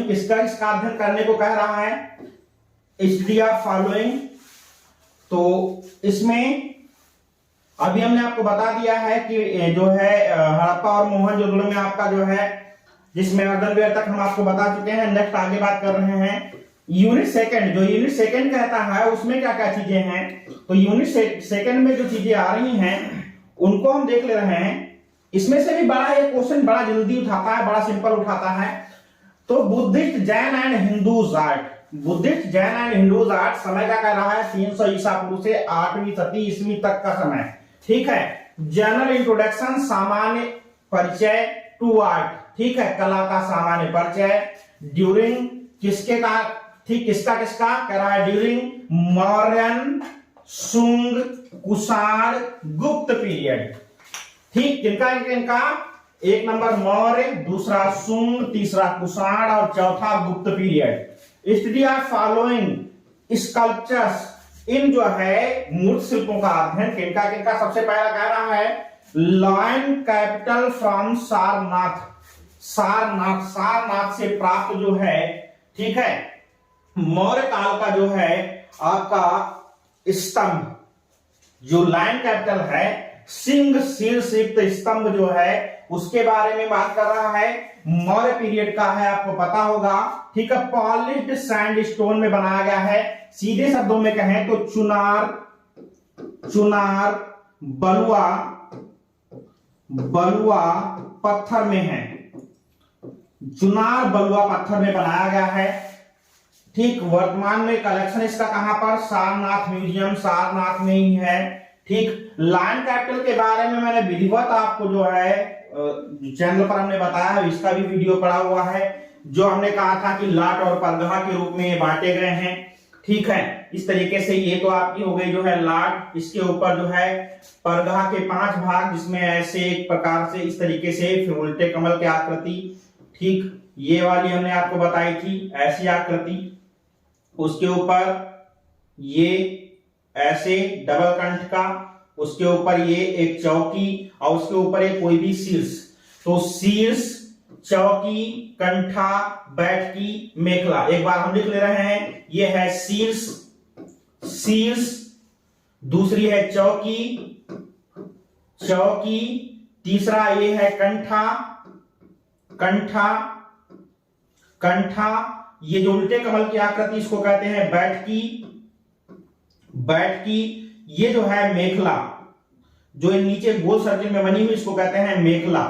Following, किसका किसका अध्ययन करने को कह रहा है, स्टडी ऑफ फॉलोइंग। तो इसमें अभी हमने आपको बता दिया है कि जो है हड़प्पा और मोहनजोदड़ो में आपका जो है, जिसमें अर्धनवेयर तक हम आपको बता चुके हैं। नेक्स्ट आगे बात कर रहे हैं यूनिट सेकंड। जो यूनिट सेकंड कहता है उसमें क्या क्या चीजें हैं, तो यूनिट सेकंड में जो चीजें आ रही हैं उनको हम देख ले रहे हैं। इसमें से भी बड़ा एक क्वेश्चन बड़ा जल्दी उठाता है, बड़ा सिंपल उठाता है। तो Buddhist, Jain and Hindus art, Buddhist, Jain and Hindus art समय का कह रहा है 300 ईसा पूर्व से 8वीं सदी ईस्वी तक का समय, ठीक है। जनरल इंट्रोडक्शन, सामान्य परिचय टू आर्ट, ठीक है, कला का सामान्य परिचय। ड्यूरिंग, किसके का, ठीक, किसका किसका कह रहा है, ड्यूरिंग मौर्यन, शुंग, कुषाण, गुप्त पीरियड, ठीक, किनका किनका, एक नंबर मौर्य, दूसरा शुंग, तीसरा कुषाण और चौथा Gupta period. Study of following sculptures, इन जो है मूर्त शिल्पों का अध्ययन किनका किनका, सबसे पहला कह रहा है lion capital from Sarnath, Sarnath, Sarnath से प्राप्त जो है, ठीक है, मौर्य काल का जो है आपका स्तंभ, जो लायन कैपिटल है, सिंह शीर्ष युक्त स्तंभ जो है उसके बारे में बात कर रहा है। मौर्य पीरियड का है, आपको पता होगा, ठीक है। पॉलिश्ड सैंडस्टोन में बनाया गया है। सीधे शब्दों में कहें तो चुनार, चुनार बलुआ, बलुआ पत्थर में है, चुनार बलुआ पत्थर में बनाया गया है, ठीक। वर्तमान में कलेक्शन इसका कहां पर, सारनाथ म्यूजियम, सारनाथ में ही है, ठीक। लायन कैपिटल के बारे में मैंने विधिवत आपको जो है चैनल पर हमने बताया है, इसका भी वीडियो पड़ा हुआ है, जो हमने कहा था कि लाट और परगहा के रूप में ये बांटे गए हैं, ठीक है। इस तरीके से ये तो आपकी हो गई जो है लाट, इसके ऊपर जो है परगहा के 5 भाग, जिसमें ऐसे एक प्रकार से इस तरीके से फिर उल्टे कमल की आकृति, ठीक, ये वाली हमने आपको बताई थी ऐसी आकृति, उसके ऊपर ये ऐसे डबल कंठ का, उसके ऊपर ये एक चौकी और उसके ऊपर एक कोई भी शीर्ष, तो शीर्ष, चौकी, कंठा, बैठकी, मेखला। एक बार हम लिख ले रहे हैं, ये है शीर्ष, शीर्ष, दूसरी है चौकी, चौकी, तीसरा ये है कंठा, कंठा, कंठा, ये जो उल्टे कमल की आकृति इसको कहते हैं बैठकी, बैठकी, ये जो है मेखला, जो नीचे गोल सर्किल में बनी हुई इसको कहते हैं मेखला,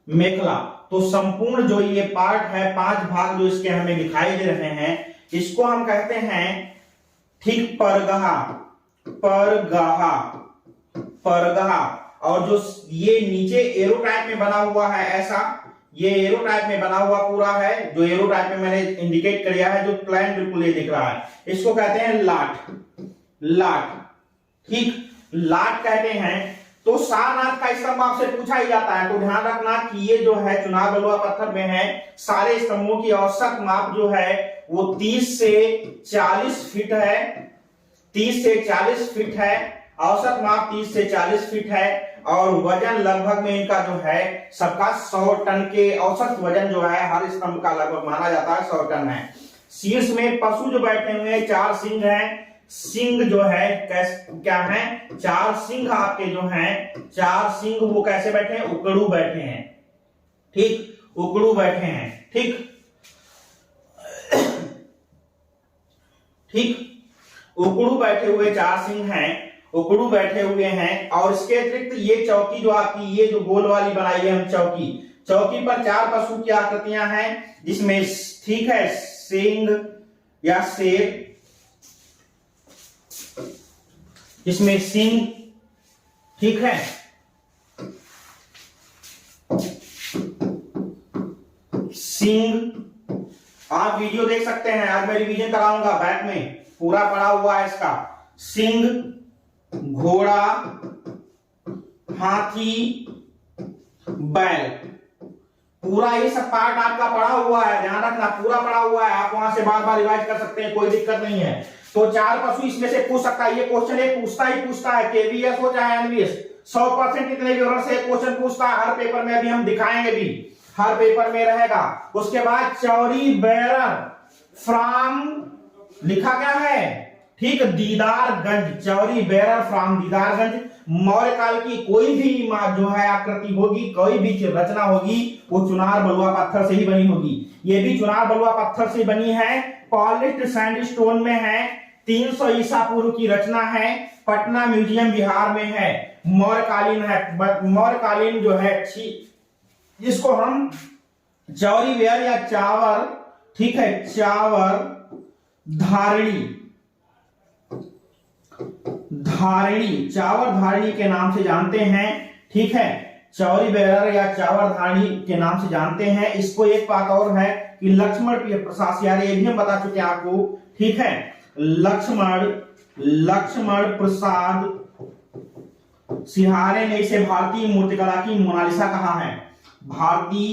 मेखला। तो संपूर्ण जो ये पार्ट है, 5 भाग जो इसके हमें दिखाई दे रहे हैं, इसको हम कहते हैं, ठीक, परगहा, परगहा, परगहा। और जो ये नीचे एरो टाइप में बना हुआ है ऐसा, ये एरो टाइप में बना हुआ पूरा है, जो एरो टाइप में मैंने इंडिकेट किया है, जो प्लान बिल्कुल ये दिख रहा है, इसको कहते हैं लाट, लाट, ठीक, लाट कहते हैं। तो सारनाथ का स्तंभ आपसे पूछा ही जाता है, तो ध्यान रखना कि ये जो है चुनार बलुआ पत्थर में है। सारे स्तंभों की औसत माप जो है वो 30 से 40 फीट है, 30 से 40 फीट है, औसत माप 30 से 40 फीट है। और वजन लगभग में इनका जो है सबका 100 टन के औसत वजन जो है हर स्तंभ का लगभग माना जाता है 100 टन है। शीर्ष में पशु जो बैठे हुए हैं 4 सिंह हैं, सिंह जो है क्या है, 4 सिंह आपके जो हैं, 4 सिंह वो कैसे बैठे हैं, उकड़ू बैठे हैं, ठीक, उकड़ू बैठे हैं, ठीक, ठीक, उकड़ू बैठे हुए 4 सिंह हैं, उकड़ू बैठे हुए हैं। और इसके अतिरिक्त ये चौकी जो आपकी, ये जो गोल वाली बनाई है हम चौकी, चौकी पर 4 पशु की आकृतियां हैं, जिसमें, ठीक है, सिंह या शेर, इसमें सिंह, ठीक है, सिंह। आप वीडियो देख सकते हैं, आज मैं रिवीजन कराऊंगा, बैक में पूरा पड़ा हुआ है इसका। सिंह, घोड़ा, हाथी, बैल, पूरा ये सब पार्ट आपका पड़ा हुआ है, ध्यान रखना पूरा पड़ा हुआ है, आप वहां से बार बार रिवाइज कर सकते हैं, कोई दिक्कत नहीं है। तो 4 पशु इसमें से पूछ सकता है, ये क्वेश्चन एक पूछता ही पूछता है, केवीएस हो चाहे एनवीएस, 100% इतने विवरण से क्वेश्चन पूछता है हर पेपर में, अभी हम दिखाएंगे भी। हर पेपर में रहेगा। उसके बाद चौरी बेरर फ्रॉम लिखा क्या है, ठीक, दीदारगंज, चौरी बेरर फ्रॉम दीदारगंज। मौर्य काल की कोई भी जो है आकृति होगी, कोई भी रचना होगी, वो चुनार बलुआ पत्थर से ही बनी होगी। ये भी चुनार बलुआ पत्थर से बनी है, पॉलिश्ड सैंडस्टोन में है, 300 ईसा पूर्व की रचना है, पटना म्यूजियम बिहार में है, मौर्यकालीन है। मौर्यकालीन जो है इसको हम चौरी वेयर या चावर, ठीक है, चावर धारणी, चावर धारणी के नाम से जानते हैं, ठीक है, चौरी बेरर या चावर धारणी के नाम से जानते हैं। इसको एक बात और है कि लक्ष्मण प्रसाद सिहारे, ये भी हम बता चुके हैं आपको, ठीक है, लक्ष्मण प्रसाद सिहारे ने इसे भारतीय मूर्तिकला की मोनालिसा कहा है। भारतीय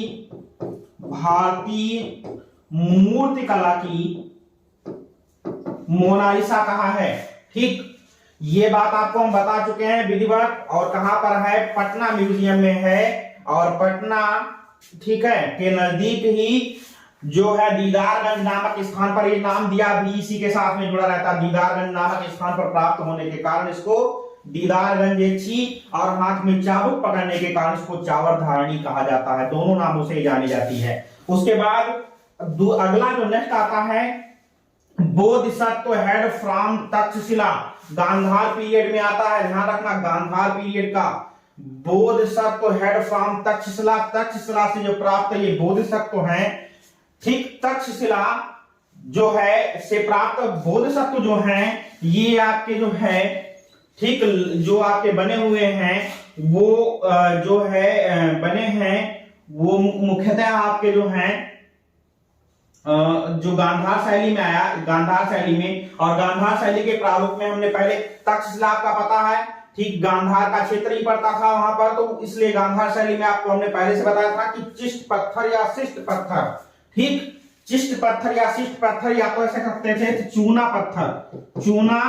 मूर्तिकला की मोनालिसा कहा है, ठीक। ये बात आपको हम बता चुके हैं विधिवत, और कहां पर है, पटना म्यूजियम में है, और पटना, ठीक है, के नजदीक ही जो है दीदारगंज नामक स्थान पर, ये नाम दिया भी इसी के साथ में जुड़ा रहता है। दीदारगंज नामक स्थान पर प्राप्त होने के कारण इसको दीदारगंज छी, और हाथ में चाबुक पकड़ने के कारण इसको चावर धारणी कहा जाता है। दोनों नामों से जानी जाती है। उसके बाद अगला जो नेक्स्ट आता है, Bodhisattva head from Takshashila, Gandhara period में आता है, ध्यान रखना, गांधार पीरियड का बोधिसत्व हेड फ्रॉम तक्षशिला, तक्षशिला से जो प्राप्त ये बोधिसत्व हैं, ठीक, तक्षशिला जो है से प्राप्त बोधिसत्व जो हैं, ये आपके जो है, ठीक, जो आपके बने हुए हैं वो जो है बने हैं वो मुख्यतः आपके जो हैं जो गांधार शैली में आया, गांधार शैली में, और गांधार शैली के प्रारूप में हमने पहले तक्षशिला का पता है, ठीक, गांधार का क्षेत्र ही पड़ता था वहां पर, तो इसलिए गांधार शैली में आपको हमने पहले से बताया था कि चिष्ट पत्थर या शिष्ट पत्थर, ठीक, चिष्ट पत्थर या शिष्ट पत्थर, या तो ऐसे कहते थे चूना पत्थर, चूना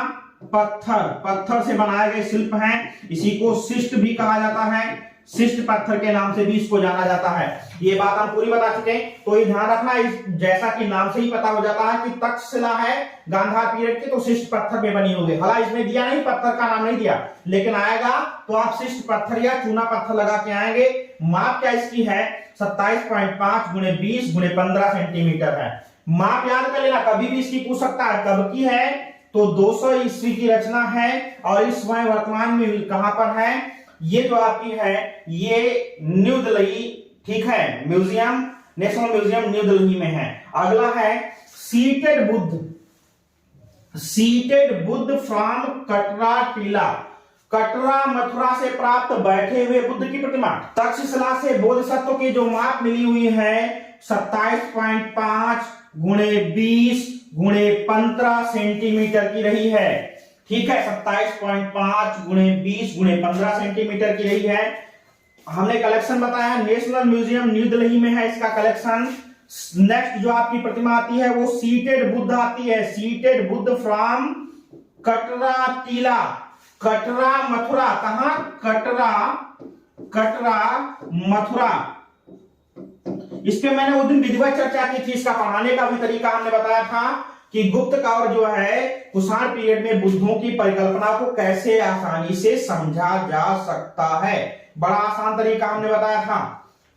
पत्थर से बनाए गए शिल्प हैं, इसी को शिष्ट भी कहा जाता है, शिष्ट पत्थर के नाम से भी इसको जाना जाता है। ये बात हम पूरी बता चुके हैं, तो ये ध्यान रखना, जैसा कि नाम से ही पता हो जाता है कि तक्षशिला है गांधार पीरियड की, तो शिष्ट पत्थर में बनी होगी। हालांकि इसमें दिया नहीं, पत्थर का नाम नहीं दिया, लेकिन आएगा तो आप शिष्ट पत्थर या चूना पत्थर लगा के आएंगे। माप क्या इसकी है, 27.5 × 20 × 15 सेंटीमीटर है। माप याद कर लेना, कभी भी इसकी पूछ सकता है, कब की है, तो 200 ईस्वी की रचना है, और इस समय वर्तमान में कहां पर है, ये जो आपकी है ये न्यू दिल्ली, ठीक है, museum, national museum new Delhi में है। अगला है सीटेड बुद्ध फ्रॉम कटरा टीला, कटरा मथुरा से प्राप्त बैठे हुए बुद्ध की प्रतिमा। तक्षशिला से बोधिसत्व की जो माप मिली हुई है 27.5 × 20 × 15 सेंटीमीटर की रही है, ठीक है, 27.5 × 20 × 15 सेंटीमीटर की रही है। हमने कलेक्शन बताया, नेशनल म्यूजियम न्यू दिल्ली में है इसका कलेक्शन। नेक्स्ट जो आपकी प्रतिमा आती है वो सीटेड बुद्ध आती है, सीटेड बुद्ध फ्रॉम कटरा टीला, कटरा मथुरा, कहां, कटरा मथुरा। इस पे मैंने उस दिन विधिवत चर्चा की थी, इसका पढ़ाने का भी तरीका हमने बताया था कि गुप्त काल जो है कुषाण पीरियड में बुद्धों की परिकल्पना को कैसे आसानी से समझा जा सकता है, बड़ा आसान तरीका हमने बताया था,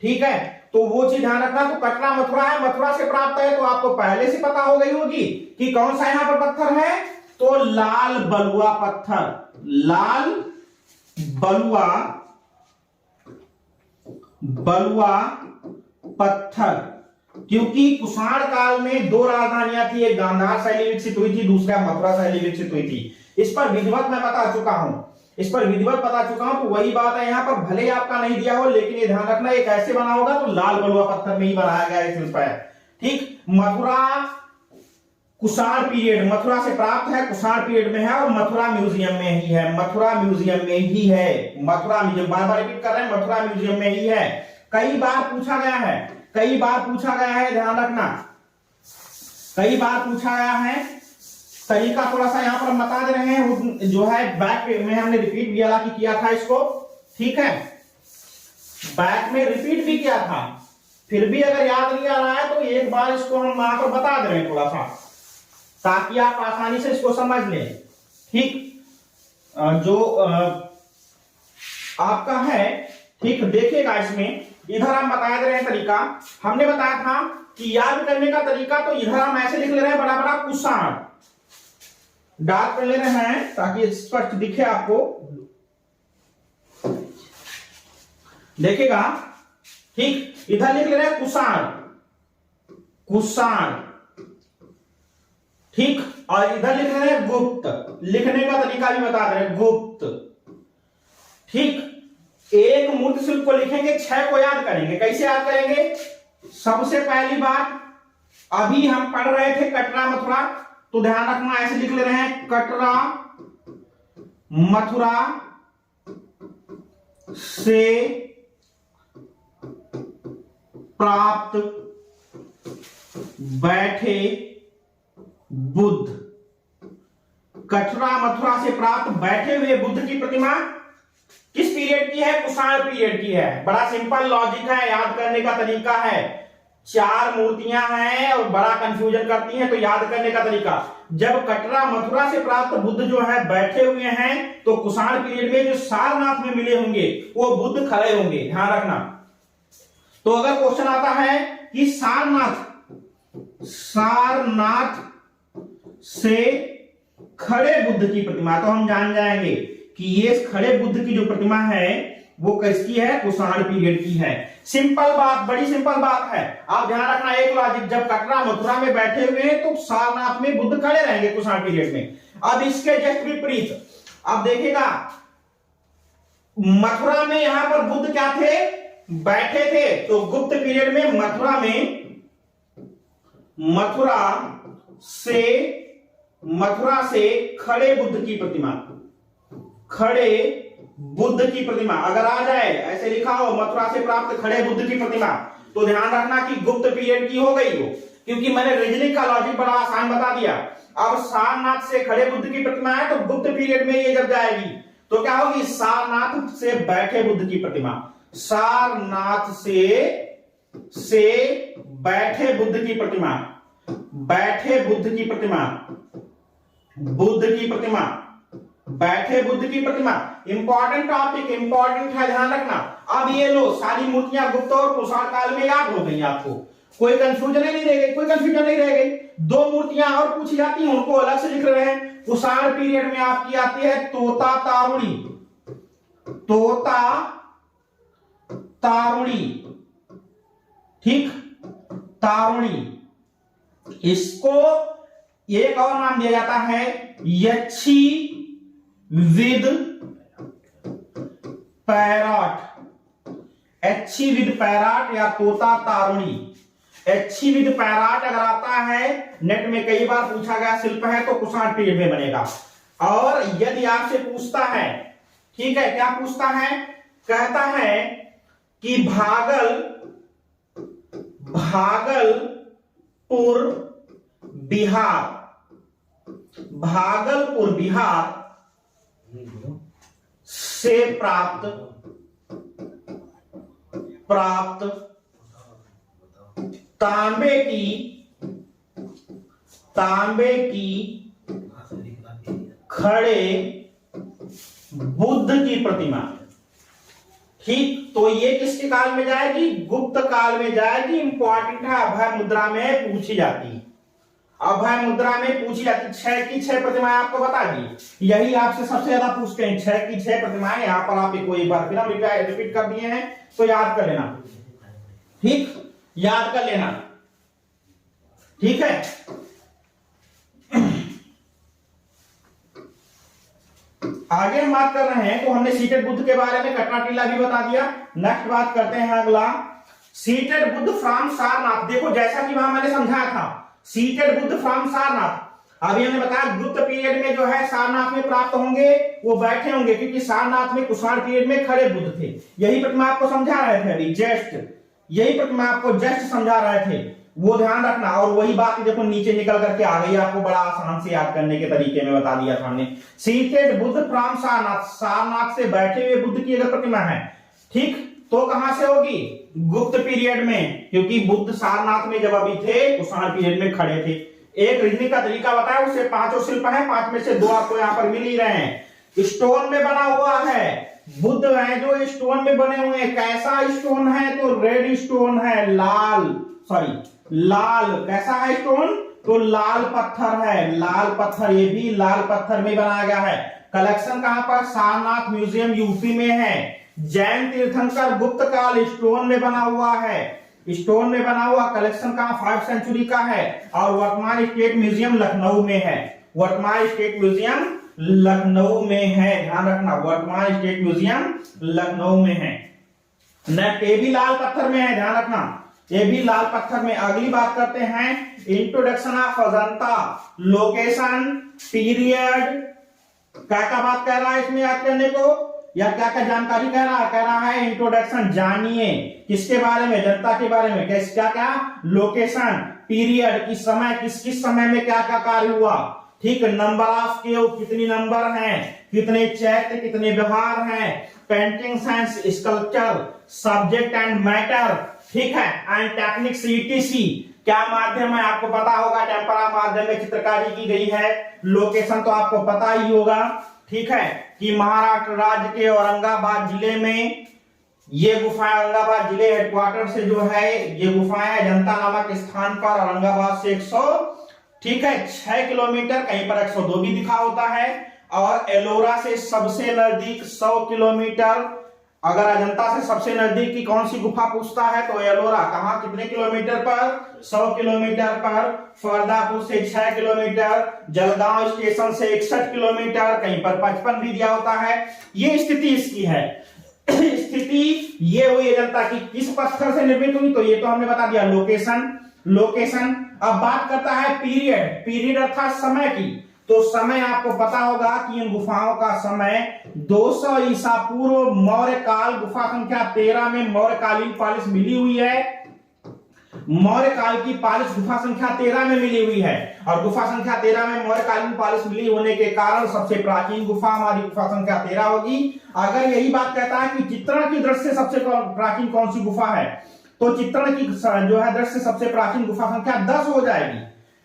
ठीक है। तो वो चीज ध्यान रखना। तो कटरा मथुरा है, मथुरा से प्राप्त है, तो आपको पहले से पता हो गई होगी कि कौन सा यहां पर पत्थर है, तो लाल बलुआ पत्थर, लाल बलुआ पत्थर, क्योंकि कुषाण काल में 2 राजधानियां थी, एक गांधार शैली विकसित हुई थी, दूसरा मथुरा शैली विकसित हुई थी। इस पर विधिवत मैं बता चुका हूं, तो वही बात है यहाँ पर, भले आपका नहीं दिया हो, लेकिन ये ध्यान रखना, एक ऐसे बना होगा तो लाल बलुआ पत्थर में ही बनाया गया शिल्प है, ठीक। मथुरा कुषाण पीरियड, मथुरा से प्राप्त है, कुषाण पीरियड में है, और मथुरा म्यूजियम में ही है, मथुरा म्यूजियम में ही है, मथुरा म्यूजियम, बार बार रिपीट कर रहे हैं, मथुरा म्यूजियम में ही है। कई बार पूछा गया है, ध्यान रखना, कई बार पूछा गया है। तरीका थोड़ा सा यहां पर हम बता दे रहे हैं, जो है बैक में हमने रिपीट भी किया था इसको, ठीक है, बैक में रिपीट भी किया था, फिर भी अगर याद नहीं आ रहा है तो एक बार इसको हम वहां पर बता दे रहे हैं थोड़ा सा, ताकि आप आसानी से इसको समझ लें। ठीक, जो आपका है, ठीक, देखिएगा इसमें इधर हम बता दे रहे हैं तरीका। हमने बताया था कि याद करने का तरीका, तो इधर हम ऐसे लिख ले रहे हैं बड़ा बड़ा कुशाण, डार्क कर ले रहे हैं ताकि स्पष्ट दिखे आपको। देखिएगा, ठीक, इधर लिख ले रहे हैं कुशाण, कुशाण, ठीक, और इधर लिख रहे हैं गुप्त। लिखने का तरीका भी बता दे रहे हैं, गुप्त। ठीक, एक मूर्ति शिल्प को लिखेंगे, 6 को याद करेंगे। कैसे याद करेंगे? सबसे पहली बात, अभी हम पढ़ रहे थे कटरा मथुरा, तो ध्यान रखना ऐसे लिख ले रहे हैं, कटरा मथुरा से प्राप्त बैठे बुद्ध। कटरा मथुरा से प्राप्त बैठे हुए बुद्ध की प्रतिमा किस पीरियड की है? कुषाण पीरियड की है। बड़ा सिंपल लॉजिक है, याद करने का तरीका है। 4 मूर्तियां हैं और बड़ा कंफ्यूजन करती हैं, तो याद करने का तरीका, जब कटरा मथुरा से प्राप्त बुद्ध जो है बैठे हुए हैं, तो कुषाण पीरियड में जो सारनाथ में मिले होंगे वो बुद्ध खड़े होंगे, ध्यान रखना। तो अगर क्वेश्चन आता है कि सारनाथ से खड़े बुद्ध की प्रतिमा, तो हम जान जाएंगे कि ये खड़े बुद्ध की जो प्रतिमा है वो किसकी है? कुषाण पीरियड की है। सिंपल बात, बड़ी सिंपल बात है। आप ध्यान रखना एक लॉजिक, जब कटरा मथुरा में बैठे हुए हैं तो सारनाथ में बुद्ध खड़े रहेंगे कुषाण पीरियड में। अब इसके जस्ट विपरीत अब देखिएगा, मथुरा में यहां पर बुद्ध क्या थे? बैठे थे। तो गुप्त पीरियड में मथुरा से खड़े बुद्ध की प्रतिमा, खड़े बुद्ध की प्रतिमा अगर आ जाए, ऐसे लिखा हो मथुरा से प्राप्त खड़े बुद्ध की प्रतिमा, तो ध्यान रखना कि गुप्त पीरियड की हो गई हो, क्योंकि मैंने रीजनिंग का लॉजिक बड़ा आसान बता दिया। अब सारनाथ से खड़े बुद्ध की प्रतिमा है, तो गुप्त पीरियड में ये जब जाएगी तो क्या होगी? सारनाथ से बैठे बुद्ध की प्रतिमा, सारनाथ से बैठे बुद्ध की प्रतिमा, बैठे बुद्ध की प्रतिमा, बुद्ध की प्रतिमा, बैठे बुद्ध की प्रतिमा। इंपॉर्टेंट टॉपिक, इंपॉर्टेंट है, ध्यान रखना। अब ये लो, सारी मूर्तियां गुप्त और कुषाण काल में याद हो गई आपको, कोई कंफ्यूजन नहीं रह गई, कोई कंफ्यूजन नहीं रह गई। 2 मूर्तियां और पूछी जाती हैं, उनको अलग से लिख रहे हैं। कुषाण पीरियड में आपकी आती है तोता तारुणी, तोता तारुणी, ठीक, तारुणी। इसको एक और नाम दिया जाता है यक्षी विद पैरॉट, यक्षी विद पैरॉट या तोता तारुणी। यक्षी विद पैरॉट अगर आता है, नेट में कई बार पूछा गया शिल्प है, तो कुषाण पीरियड में बनेगा। और यदि आपसे पूछता है, ठीक है, क्या पूछता है? कहता है कि भागलपुर बिहार से प्राप्त तांबे की खड़े बुद्ध की प्रतिमा, ठीक, तो ये किसके काल में जाएगी? गुप्त काल में जाएगी। इंपॉर्टेंट है, अभय मुद्रा में पूछी जाती, अभय मुद्रा में पूछी जाती। 6 की 6 प्रतिमाएं आपको बता दी, यही आपसे सबसे ज्यादा पूछते हैं। 6 की 6 प्रतिमाएं यहां पर आप एक बार फिर हम रिपीट कर दिए हैं, तो याद कर लेना, ठीक, याद कर लेना, ठीक है। आगे हम बात कर रहे हैं, तो हमने सीटेड बुद्ध के बारे में कटरा टीला भी बता दिया। नेक्स्ट बात करते हैं अगला, सीटेड बुद्ध फ्रॉम सारनाथ। देखो जैसा कि वहां मैंने समझाया था, सीटेड बुद्ध फ्रॉम सारनाथ। अभी हमने बताया गुप्त पीरियड में जो है सारनाथ में प्राप्त होंगे, वो बैठे होंगे, क्योंकि सारनाथ में कुषाण पीरियड में खड़े बुद्ध थे। यही प्रतिमा आपको समझा रहे थे अभी, जस्ट यही प्रतिमा आपको जस्ट समझा रहे थे, वो ध्यान रखना। और वही बात देखो नीचे निकल करके आ गई, आपको बड़ा आसान से याद करने के तरीके में बता दिया था हमने। सीटेड बुद्ध फ्रॉम सारनाथ, सारनाथ से बैठे हुए बुद्ध की अगर प्रतिमा है, ठीक, तो कहां से होगी? गुप्त पीरियड में, क्योंकि बुद्ध सारनाथ में जब अभी थे कुषाण पीरियड में खड़े थे। एक रीजनिंग का तरीका बताया, उससे 5 शिल्प हैं, 5 में से 2 आपको यहाँ पर मिल ही रहे हैं। स्टोन में बना हुआ है, बुद्ध है जो स्टोन में बने हुए हैं। कैसा स्टोन है? तो रेड स्टोन है, लाल। कैसा है स्टोन? तो लाल पत्थर है, लाल पत्थर, ये भी लाल पत्थर में बनाया गया है। कलेक्शन कहां पर? सारनाथ म्यूजियम यूपी में है। जैन तीर्थंकर गुप्त काल स्टोन में बना हुआ है, स्टोन में बना हुआ। कलेक्शन कहां? 5 सेंचुरी का है। और वर्तमान स्टेट म्यूजियम लखनऊ में है, वर्तमान स्टेट म्यूजियम लखनऊ में है, ध्यान रखना, वर्तमान स्टेट म्यूजियम लखनऊ में है। नेक्स्ट, ये भी लाल पत्थर में है, ध्यान रखना, ये भी लाल पत्थर में। अगली बात करते हैं introduction of Ajanta, location, period, क्या बात कर रहा है इसमें याद करने को, या क्या जानकारी कह रहा है इंट्रोडक्शन, जानिए किसके बारे में? जनता के बारे में। क्या लोकेशन, पीरियड, किस समय, किस समय में क्या कार्य हुआ, ठीक। नंबर ऑफ केव, कितनी नंबर हैं, कितने चैत्य, कितने व्यवहार हैं, painting science, sculpture, subject and matter, ठीक है, एंड टेक्निक्स, ईटीसी। क्या माध्यम है? आपको पता होगा, टेम्परा माध्यम में चित्रकारी की गई है। लोकेशन तो आपको पता ही होगा, ठीक है, कि महाराष्ट्र राज्य के औरंगाबाद जिले में ये गुफाएं, औरंगाबाद जिले हेडक्वार्टर से जो है ये गुफाएं अजंता नामक स्थान पर, औरंगाबाद से 6 किलोमीटर, कहीं पर 102 भी दिखा होता है। और एलोरा से सबसे नजदीक 100 किलोमीटर। अगर अजंता से सबसे नजदीक की कौन सी गुफा पूछता है तो एलोरा। कहां, कितने किलोमीटर पर? 100 किलोमीटर पर। फरदापुर से 6 किलोमीटर, जलगांव स्टेशन से 61 किलोमीटर, कहीं पर 55 भी दिया होता है। ये स्थिति इसकी है। स्थिति ये हुई अजंता की, किस पत्थर से निर्मित हुई, तो ये तो हमने बता दिया, लोकेशन। अब बात करता है पीरियड अर्थात समय की। तो समय आपको पता होगा कि इन गुफाओं का समय 200 ईसा पूर्व मौर्य काल, गुफा संख्या 13 में मौर्यकालीन पालिश मिली हुई है। मौर्य काल की पालिश गुफा संख्या 13 में मिली हुई है। और गुफा संख्या 13 में मौर्यकालीन पालिश मिली होने के कारण सबसे प्राचीन गुफा हमारी गुफा संख्या 13 होगी। अगर यही बात कहता है कि चित्रण की दृष्टि से सबसे प्राचीन कौन सी गुफा है, तो चित्रण की जो है दृष्टि से सबसे प्राचीन गुफा संख्या 10 हो जाएगी,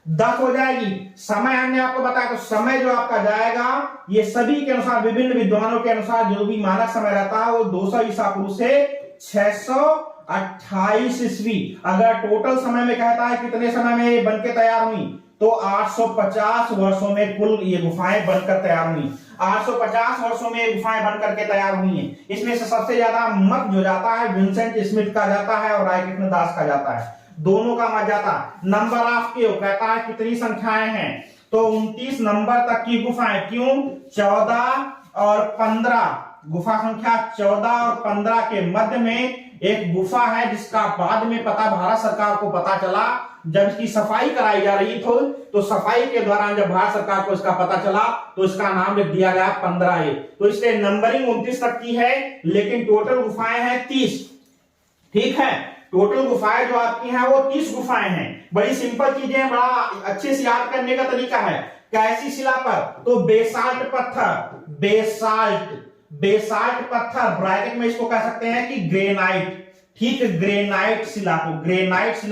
10 हो जाएगी। समय हमने आपको बताया, तो समय जो आपका जाएगा ये सभी के अनुसार, विभिन्न विद्वानों के अनुसार जो भी मानक समय रहता है वो 200 ईसा पूर्व से 628 ईस्वी। अगर टोटल समय में कहता है कितने समय में ये बनके तैयार हुई, तो 850 वर्षों में कुल ये गुफाएं बनकर तैयार हुई। 850 वर्षों में ये गुफाएं बनकर के तैयार हुई हैं। इसमें से सबसे ज्यादा मत जो जाता है विंसेंट स्मिथ का जाता है और रायकृष्ण दास का जाता है, दोनों का मत जाता। नंबर ऑफ केव कहता है कितनी संख्याएं हैं, तो 29 नंबर तक की गुफाएं। क्यों? 14 और 15, गुफा संख्या 14 और 15 के मध्य में एक गुफा है जिसका बाद में पता भारत सरकार को पता चला जब इसकी सफाई कराई जा रही थी। तो सफाई के दौरान जब भारत सरकार को इसका पता चला तो इसका नाम लिख दिया गया 15A। तो इससे नंबरिंग 29 तक की है, लेकिन टोटल गुफाएं हैं 30, ठीक है। टोटल गुफाएं जो आपकी हैं वो 30 गुफाएं हैं। बड़ी सिंपल चीजें हैं, बड़ा अच्छे से याद करने का तरीका है। कैसी शिला पर? तो बेसाल्ट पत्थर, बेसाल्ट पत्थर, ब्रैकेट में इसको कह सकते हैं कि ग्रेनाइट, ठीक, ग्रेनाइट शिला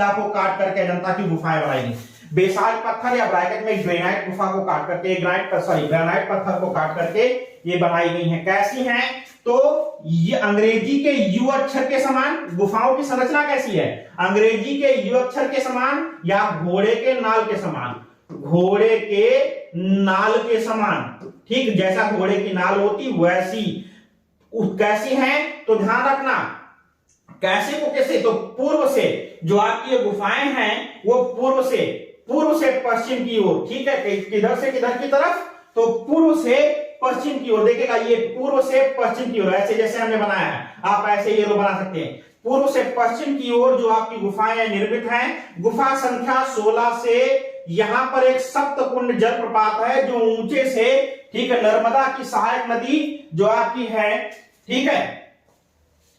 को काट करके अजंता की गुफाएं बनाई गई। बेसाल्ट पत्थर या ब्रैकेट में ग्रेनाइट गुफा को काट करके, ग्रेनाइट पत्थर को काट करके ये बनाई गई हैं। कैसी हैं? तो ये अंग्रेजी के यू अक्षर के समान, गुफाओं की संरचना कैसी है? अंग्रेजी के यू अक्षर के समान या घोड़े के नाल के समान, घोड़े के नाल के समान, ठीक, जैसा घोड़े की नाल होती वैसी। कैसी है? तो ध्यान रखना, कैसे को कैसे, तो पूर्व से जो आपकी ये गुफाएं हैं वो पूर्व से पश्चिम की ओर, ठीक है, किधर से किधर की तरफ, तो पूर्व से पश्चिम की ओर। देखिएगा ये पूर्व से पश्चिम की ओर, ऐसे जैसे हमने बनाया है, आप ऐसे ये बना सकते हैं। पूर्व से पश्चिम की ओर जो आपकी गुफाएं निर्मित हैं। गुफा संख्या 16 से यहां पर एक सप्तकुंड जलप्रपात है जो ऊंचे से, ठीक है, नर्मदा की सहायक नदी जो आपकी है, ठीक है,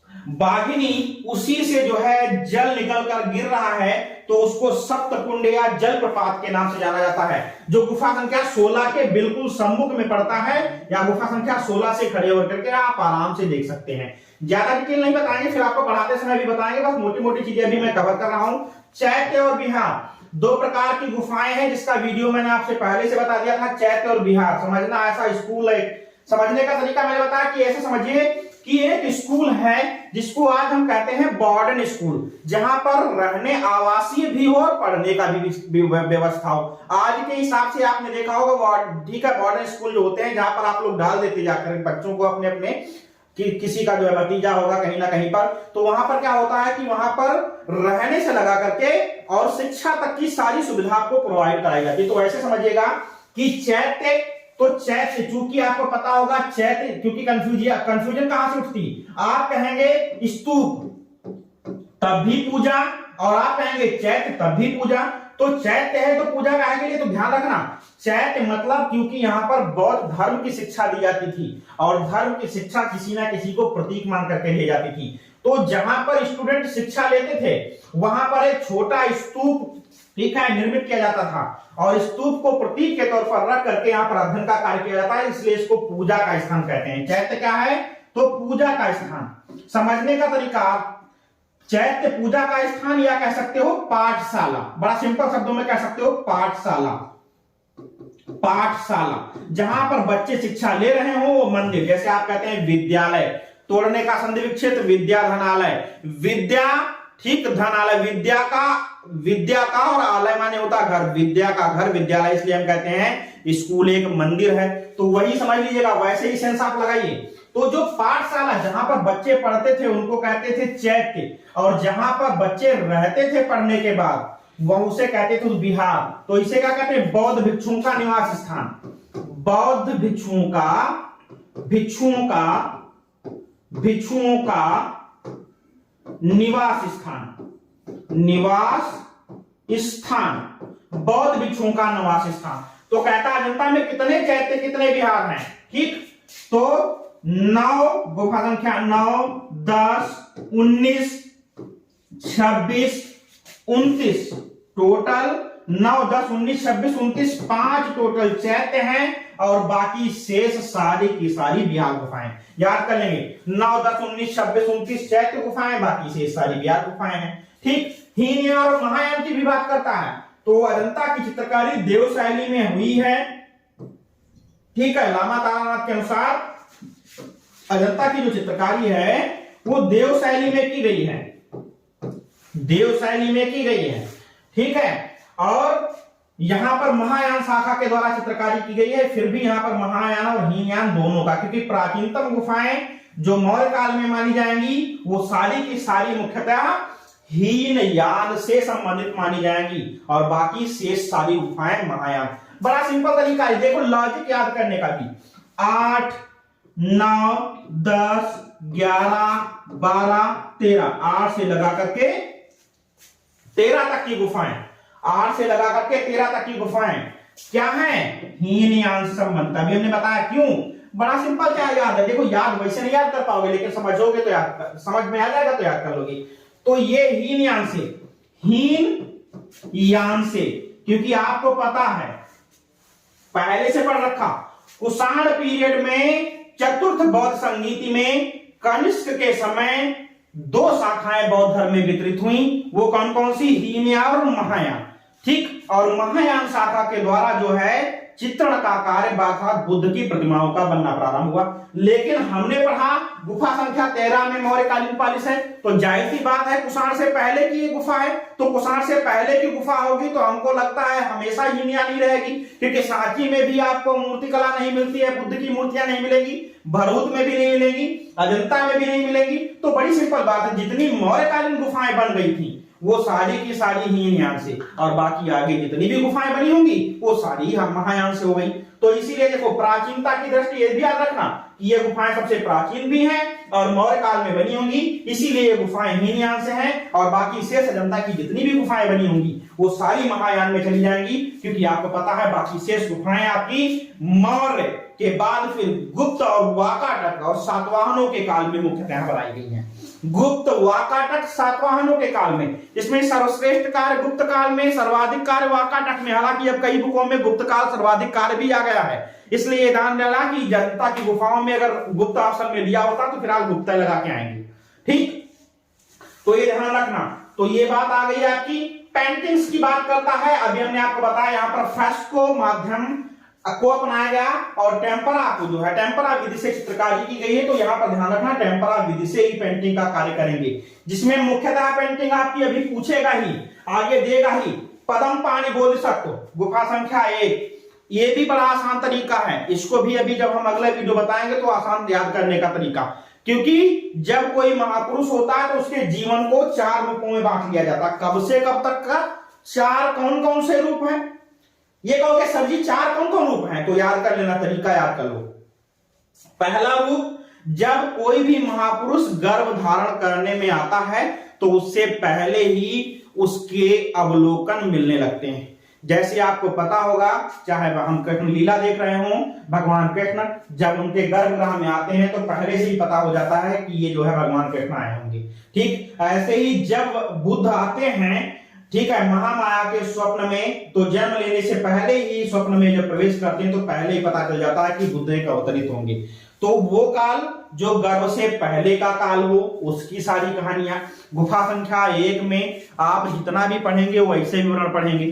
बाघिनी, उसी से जो है जल निकलकर गिर रहा है, तो उसको सप्तकुंड या जलप्रपात के नाम से जाना जाता है, जो गुफा संख्या 16 के बिल्कुल सम्मुख में पड़ता है, या गुफा संख्या 16 से खड़े होकर के आप आराम से देख सकते हैं। ज्यादा डिटेल नहीं बताएंगे, फिर आपको पढ़ाते समय भी बताएंगे, बस मोटी मोटी चीजें अभी मैं कवर कर रहा हूं। चैत्य और बिहार दो प्रकार की गुफाएं हैं, जिसका वीडियो मैंने आपसे पहले से बता दिया था। चैत्य और बिहार समझना, ऐसा स्कूल है, समझने का तरीका मैंने बताया कि ऐसे समझिए कि एक स्कूल है जिसको आज हम कहते हैं मॉडर्न स्कूल, जहां पर रहने आवासीय भी हो और पढ़ने का भी व्यवस्था हो। आज के हिसाब से आपने देखा होगा, ठीक है, मॉडर्न स्कूल जो होते हैं जहां पर आप लोग डाल देते जाकर बच्चों को अपने अपने कि किसी का जो है भतीजा होगा कहीं ना कहीं पर, तो वहां पर क्या होता है कि वहां पर रहने से लगा करके और शिक्षा तक की सारी सुविधा आपको प्रोवाइड कराई जाती है। तो ऐसे समझिएगा कि चैत्य, तो चैत्य चूंकि आपको पता होगा चैत्य, क्योंकि कंफ्यूजन कहां से उठती, आप कहेंगे स्तूप तब भी पूजा और आप कहेंगे चैत्य तब भी पूजा, तो चैत्य है तो पूजा काहे के लिए, तो ध्यान रखना चैत्य मतलब क्योंकि यहां पर बौद्ध धर्म की शिक्षा दी जाती थी और धर्म की शिक्षा किसी ना किसी को प्रतीक मान करके ली जाती थी। तो जहां पर स्टूडेंट शिक्षा लेते थे वहां पर एक छोटा स्तूप, ठीक है, निर्मित किया जाता था और स्तूप को प्रतीक के तौर पर रख करके यहाँ पर अध्ययन का कार्य किया जाता है, इसलिए इसको पूजा का स्थान कहते हैं। चैत्य क्या है, तो पूजा का स्थान। समझने का तरीका, चैत्य पूजा का स्थान या कह सकते हो पाठशाला, बड़ा सिंपल शब्दों में कह सकते हो पाठशाला। पाठशाला जहां पर बच्चे शिक्षा ले रहे हो वो मंदिर, जैसे आप कहते हैं विद्यालय, तोड़ने का संधि विच्छेद विद्या धनालय, विद्या ठीक धनालय, विद्या का और आलय माने होता घर, विद्या का घर विद्यालय, इसलिए हम कहते हैं स्कूल एक मंदिर है। तो वही समझ लीजिएगा, वैसे ही सेंस आप लगाइए। तो जो पाठशाला जहां पर बच्चे पढ़ते थे उनको कहते थे चैत्य, और जहां पर बच्चे रहते थे पढ़ने के बाद वह उसे कहते थे विहार। तो इसे क्या कहते हैं, बौद्ध भिक्षुओं का निवास स्थान, बौद्ध भिक्षुओं का निवास स्थान, बौद्ध भिक्षुओं का निवास स्थान। तो कहता अजंता में कितने चैत्य कितने विहार हैं, ठीक, तो 9 गुफा संख्या 9, 10, 19, 26, 29 टोटल, 9, 10, 19, 26, 29 5 टोटल चैत्य हैं और बाकी शेष सारी की सारी विहार गुफाएं। याद कर लेंगे, 9, 10, 19, 26, 29 चैत्य गुफाएं, बाकी शेष सारी विहार गुफाएं हैं। ठीक, हीनयान और महायान की भी बात करता है। तो अजंता की चित्रकारी देव शैली में हुई है, ठीक है। लामा तारानाथ के अनुसार अजंता की जो चित्रकारी है वो देव शैली में की गई है, देव शैली में की गई है, ठीक है। और यहां पर महायान शाखा के द्वारा चित्रकारी की गई है, फिर भी यहां पर महायान और हीनयान दोनों का, क्योंकि प्राचीनतम गुफाएं जो मौर्य काल में मानी जाएंगी वो सारी की सारी मुख्यतः हीनयान से संबंधित मानी जाएंगी और बाकी शेष सारी गुफाएं महायान। बड़ा सिंपल तरीका है, देखो लॉजिक याद करने का भी, 8, 9, 10, 11, 12, 13, 8 से लगा करके 13 तक की गुफाएं, 8 से लगा करके 13 तक की गुफाएं क्या है, हीनयान से संबंधित। अभी हमने बताया क्यों, बड़ा सिंपल, क्या याद है, देखो याद वैसे नहीं याद कर पाओगे लेकिन समझोगे तो याद, समझ में आ जाएगा तो याद कर लोगे। तो ये हीनयान से, क्योंकि आपको पता है पहले से पढ़ रखा, कुषाण पीरियड में चतुर्थ बौद्ध संगीति में कनिष्क के समय 2 शाखाएं बौद्ध धर्म में वितरित हुई, वो कौन कौन सी, हीनयान और महायान, ठीक। और महायान शाखा के द्वारा जो है चित्रण का कार्य अर्थात बुद्ध की प्रतिमाओं का बनना प्रारंभ हुआ। लेकिन हमने पढ़ा गुफा संख्या 13 में मौर्यकालीन पालिश है, तो जाहिर सी बात है कुषाण से पहले की ये गुफा है, तो कुषाण से पहले की गुफा होगी तो हमको लगता है हमेशा हीनयान ही रहेगी, क्योंकि सांची में भी आपको मूर्तिकला नहीं मिलती है, बुद्ध की मूर्तियां नहीं मिलेगी, भरूच में भी नहीं मिलेगी, अजंता में भी नहीं मिलेगी। तो बड़ी सिंपल बात है, जितनी मौर्यकालीन गुफाएं बन गई थी वो सारी की सारी हीनयान से, और बाकी आगे जितनी भी गुफाएं बनी होंगी वो सारी महायान से हो गई। तो इसीलिए देखो प्राचीनता की दृष्टि ये भी याद रखना कि ये गुफाएं सबसे प्राचीन भी हैं और मौर्य काल में बनी होंगी, इसीलिए ये गुफाएं हीनयान से हैं और बाकी शेष अजंता की जितनी भी गुफाएं बनी होंगी वो सारी महायान में चली जाएंगी, क्योंकि आपको पता है बाकी शेष गुफाएं आपकी मौर्य के बाद फिर गुप्त और वाकाटक और सातवाहनों के काल में मुख्यतः बनाई गई हैं। गुप्त वाकाटक सातवाहनों के काल में। इसमें सर्वश्रेष्ठ कार्य गुप्त काल में, सर्वाधिक कार्य वाकाटक में। हालांकि अब कई बुकों में गुप्त काल सर्वाधिक कार्य भी आ गया है, इसलिए ध्यान देना कि जनता की गुफाओं में अगर गुप्त ऑप्शन में दिया होता तो फिलहाल गुप्ता लगा के आएंगे। ठीक, तो ये ध्यान रखना। तो ये बात आ गई आपकी पेंटिंग्स की बात करता है। अभी हमने आपको बताया यहाँ पर फ्रेस्को माध्यम को अपनाया गया और टेम्परा को जो है टेम्परा विधि से चित्रकारी की गई है। तो यहाँ पर ध्यान रखना टेम्परा विधि से ही पेंटिंग का कार्य करेंगे, जिसमें मुख्यतः पेंटिंग आपकी अभी पूछेगा ही, आगे देगा ही। पद्म पाणि बोधिसत्व गुफा संख्या 1, ये भी बड़ा आसान तरीका है। इसको भी अभी जब हम अगले वीडियो बताएंगे तो आसान याद करने का तरीका, क्योंकि जब कोई महापुरुष होता है तो उसके जीवन को 4 रूपों में बांट लिया जाता है। कब से कब तक का 4 कौन कौन से रूप हैं? ये कहोगे सर जी 4 कौन कौन रूप हैं? तो याद कर लेना, तरीका याद कर लो। पहला रूप, जब कोई भी महापुरुष गर्भ धारण करने में आता है तो उससे पहले ही उसके अवलोकन मिलने लगते हैं। जैसे आपको पता होगा, चाहे हम कृष्ण लीला देख रहे हो, भगवान कृष्ण जब उनके गर्भगृह में आते हैं तो पहले से ही पता हो जाता है कि ये जो है भगवान कृष्ण आए होंगे। ठीक, ऐसे ही जब बुद्ध आते हैं, ठीक है, महामाया के स्वप्न में, तो जन्म लेने से पहले ही स्वप्न में जब प्रवेश करते हैं तो पहले ही पता चल जाता है कि बुद्ध एक अवतरित होंगे। तो वो काल जो गर्भ से पहले का काल हो, उसकी सारी कहानियां गुफा संख्या 1 में आप जितना भी पढ़ेंगे वैसे विवरण पढ़ेंगे।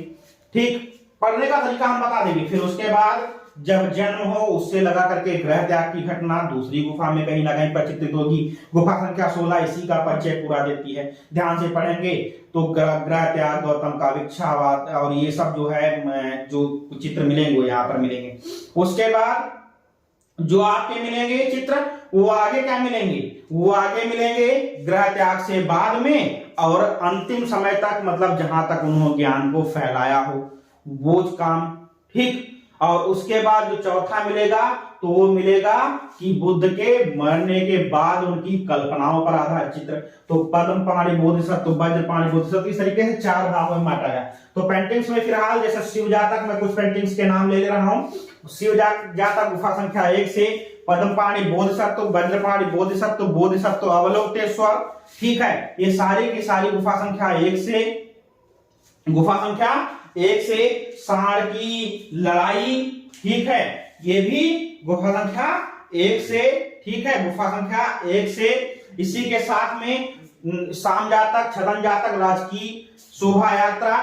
ठीक, पढ़ने का तरीका हम बता देंगे। फिर उसके बाद जब जन्म हो उससे लगा करके ग्रह त्याग की घटना दूसरी गुफा में कहीं ना कहीं पर चित्रित होगी। गुफा संख्या 16 इसी का परिचय पूरा देती है। ध्यान से पढ़ेंगे तो ग्रह त्याग, गौतम का भिक्षावाद और ये सब जो है जो चित्र मिलेंगे वो यहाँ पर मिलेंगे। उसके बाद जो आपके मिलेंगे चित्र वो आगे क्या मिलेंगे? वो आगे मिलेंगे ग्रह त्याग से बाद में और अंतिम समय तक, मतलब जहां तक उन्होंने ज्ञान को फैलाया हो वो काम। ठीक, और उसके बाद जो चौथा मिलेगा तो वो मिलेगा कि बुद्ध के मरने के बाद उनकी कल्पनाओं पर आधारित चित्र। तो पद्म पाणि बोधिसत्व, वज्र पाणि बोधिसत्व, इस तरीके से 4 भागों में बांटा गया। तो पेंटिंग्स में फिलहाल जैसे शिव जातक, मैं कुछ पेंटिंग्स के नाम ले रहा हूं। शिव जातक गुफा संख्या 1 से पद्म पाणि बोधिसत्व, वज्र पाणि बोधिसत्व, बोधिसत्व अवलोकेतेश्वर। ठीक है, ये सारी की सारी गुफा संख्या 1 से, गुफा संख्या 1 से सांड की लड़ाई। ठीक है, ये भी गुफा संख्या 1 से। ठीक है, गुफा संख्या 1 से। इसी के साथ में शाम जातक, छदन जातक, राजकीय शोभा यात्रा।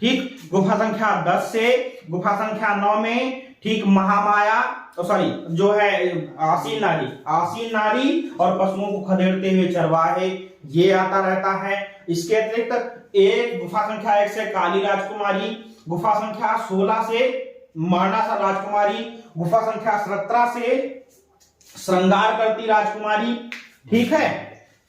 ठीक, गुफा संख्या 10 से। गुफा संख्या 9 में ठीक महामाया, सॉरी जो है आसीन नारी, आसीन नारी और पशुओं को खदेड़ते हुए चरवाहे, ये आता रहता है। इसके अतिरिक्त एक गुफा संख्या 1 से काली राजकुमारी, गुफा संख्या 16 से मरणासुर राजकुमारी, गुफा संख्या 17 से श्रृंगार करती राजकुमारी। ठीक है,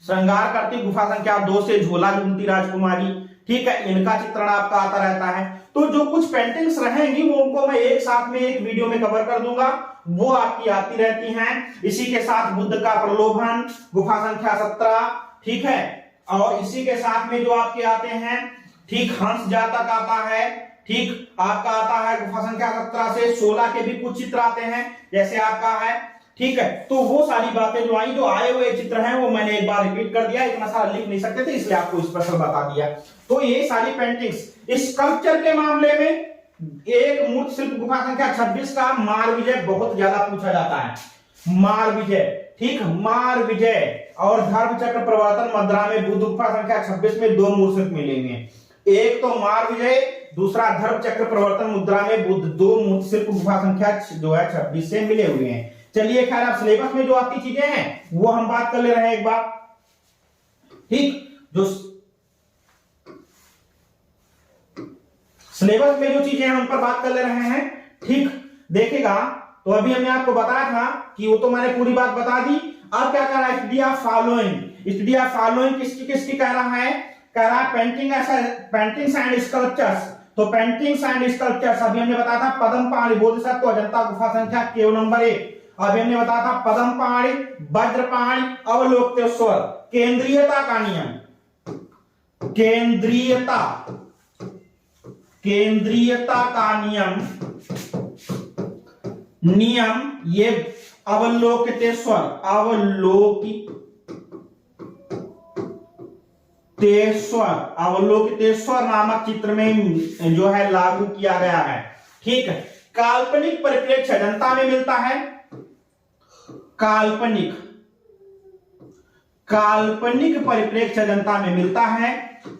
श्रृंगार करती गुफा संख्या 2 से झोला झूलती राजकुमारी। ठीक है, इनका चित्रण आपका आता रहता है। तो जो कुछ पेंटिंग्स रहेंगी वो उनको मैं एक साथ में एक वीडियो में कवर कर दूंगा, वो आपकी आती रहती हैं। इसी के साथ बुद्ध का प्रलोभन गुफा संख्या 17। ठीक है, और इसी के साथ में जो आपके आते हैं, ठीक, हंस जातक आता है। ठीक, आपका आता है गुफा संख्या 17 से 16 के भी कुछ चित्र आते हैं जैसे आपका है। ठीक है, तो वो सारी बातें जो आई, जो आए हुए चित्र हैं वो मैंने एक बार रिपीट कर दिया, इतना सारा लिख नहीं सकते थे इसलिए आपको स्पेशल बता दिया। तो ये सारी पेंटिंग्स, स्कल्पचर के मामले में एक मूर्ति शिल्प गुफा संख्या 26 का मार विजय बहुत ज्यादा पूछा जाता है। मार विजय, ठीक, मार विजय और धर्म चक्र प्रवर्तन मुद्रा में बुद्ध गुफा संख्या 26 में 2 मूर्ति शिल्प मिलेंगे। एक तो मार विजय, दूसरा धर्म चक्र प्रवर्तन मुद्रा में बुद्ध, 2 मूर्ति शिल्प गुफा संख्या जो है 26 से मिले हुए हैं। चलिए खैर, आप सिलेबस में जो आती चीजें हैं वो हम बात कर ले रहे हैं एक बार। ठीक, जो सिलेबस में जो चीजें हैं उन पर बात कर ले रहे हैं। ठीक, देखेगा तो अभी हमने आपको बताया था कि वो तो मैंने पूरी बात बता दी। अब क्या कह रहा है? Study of following. Study of following किसकी किसकी कह रहा है? कह रहा है पेंटिंग्स एंड स्कल्पचर्स। तो पेंटिंग्स एंड स्कल्पचर्स अभी हमने बताया था पद्म पाणि बोधिसत्व अजंता गुफा संख्या केव नंबर 1। अभी हमने बताया था पद्म पाणि, वज्र पाणि, अवलोकेतेश्वर। केंद्रीयता का नियम, केंद्रीयता का नियम ये अवलोकितेश्वर, अवलोकितेश्वर, अवलोकितेश्वर नामक चित्र में जो है लागू किया गया है। ठीक है, काल्पनिक परिप्रेक्ष्य अजंता में मिलता है। काल्पनिक परिप्रेक्ष्य अजंता में मिलता है।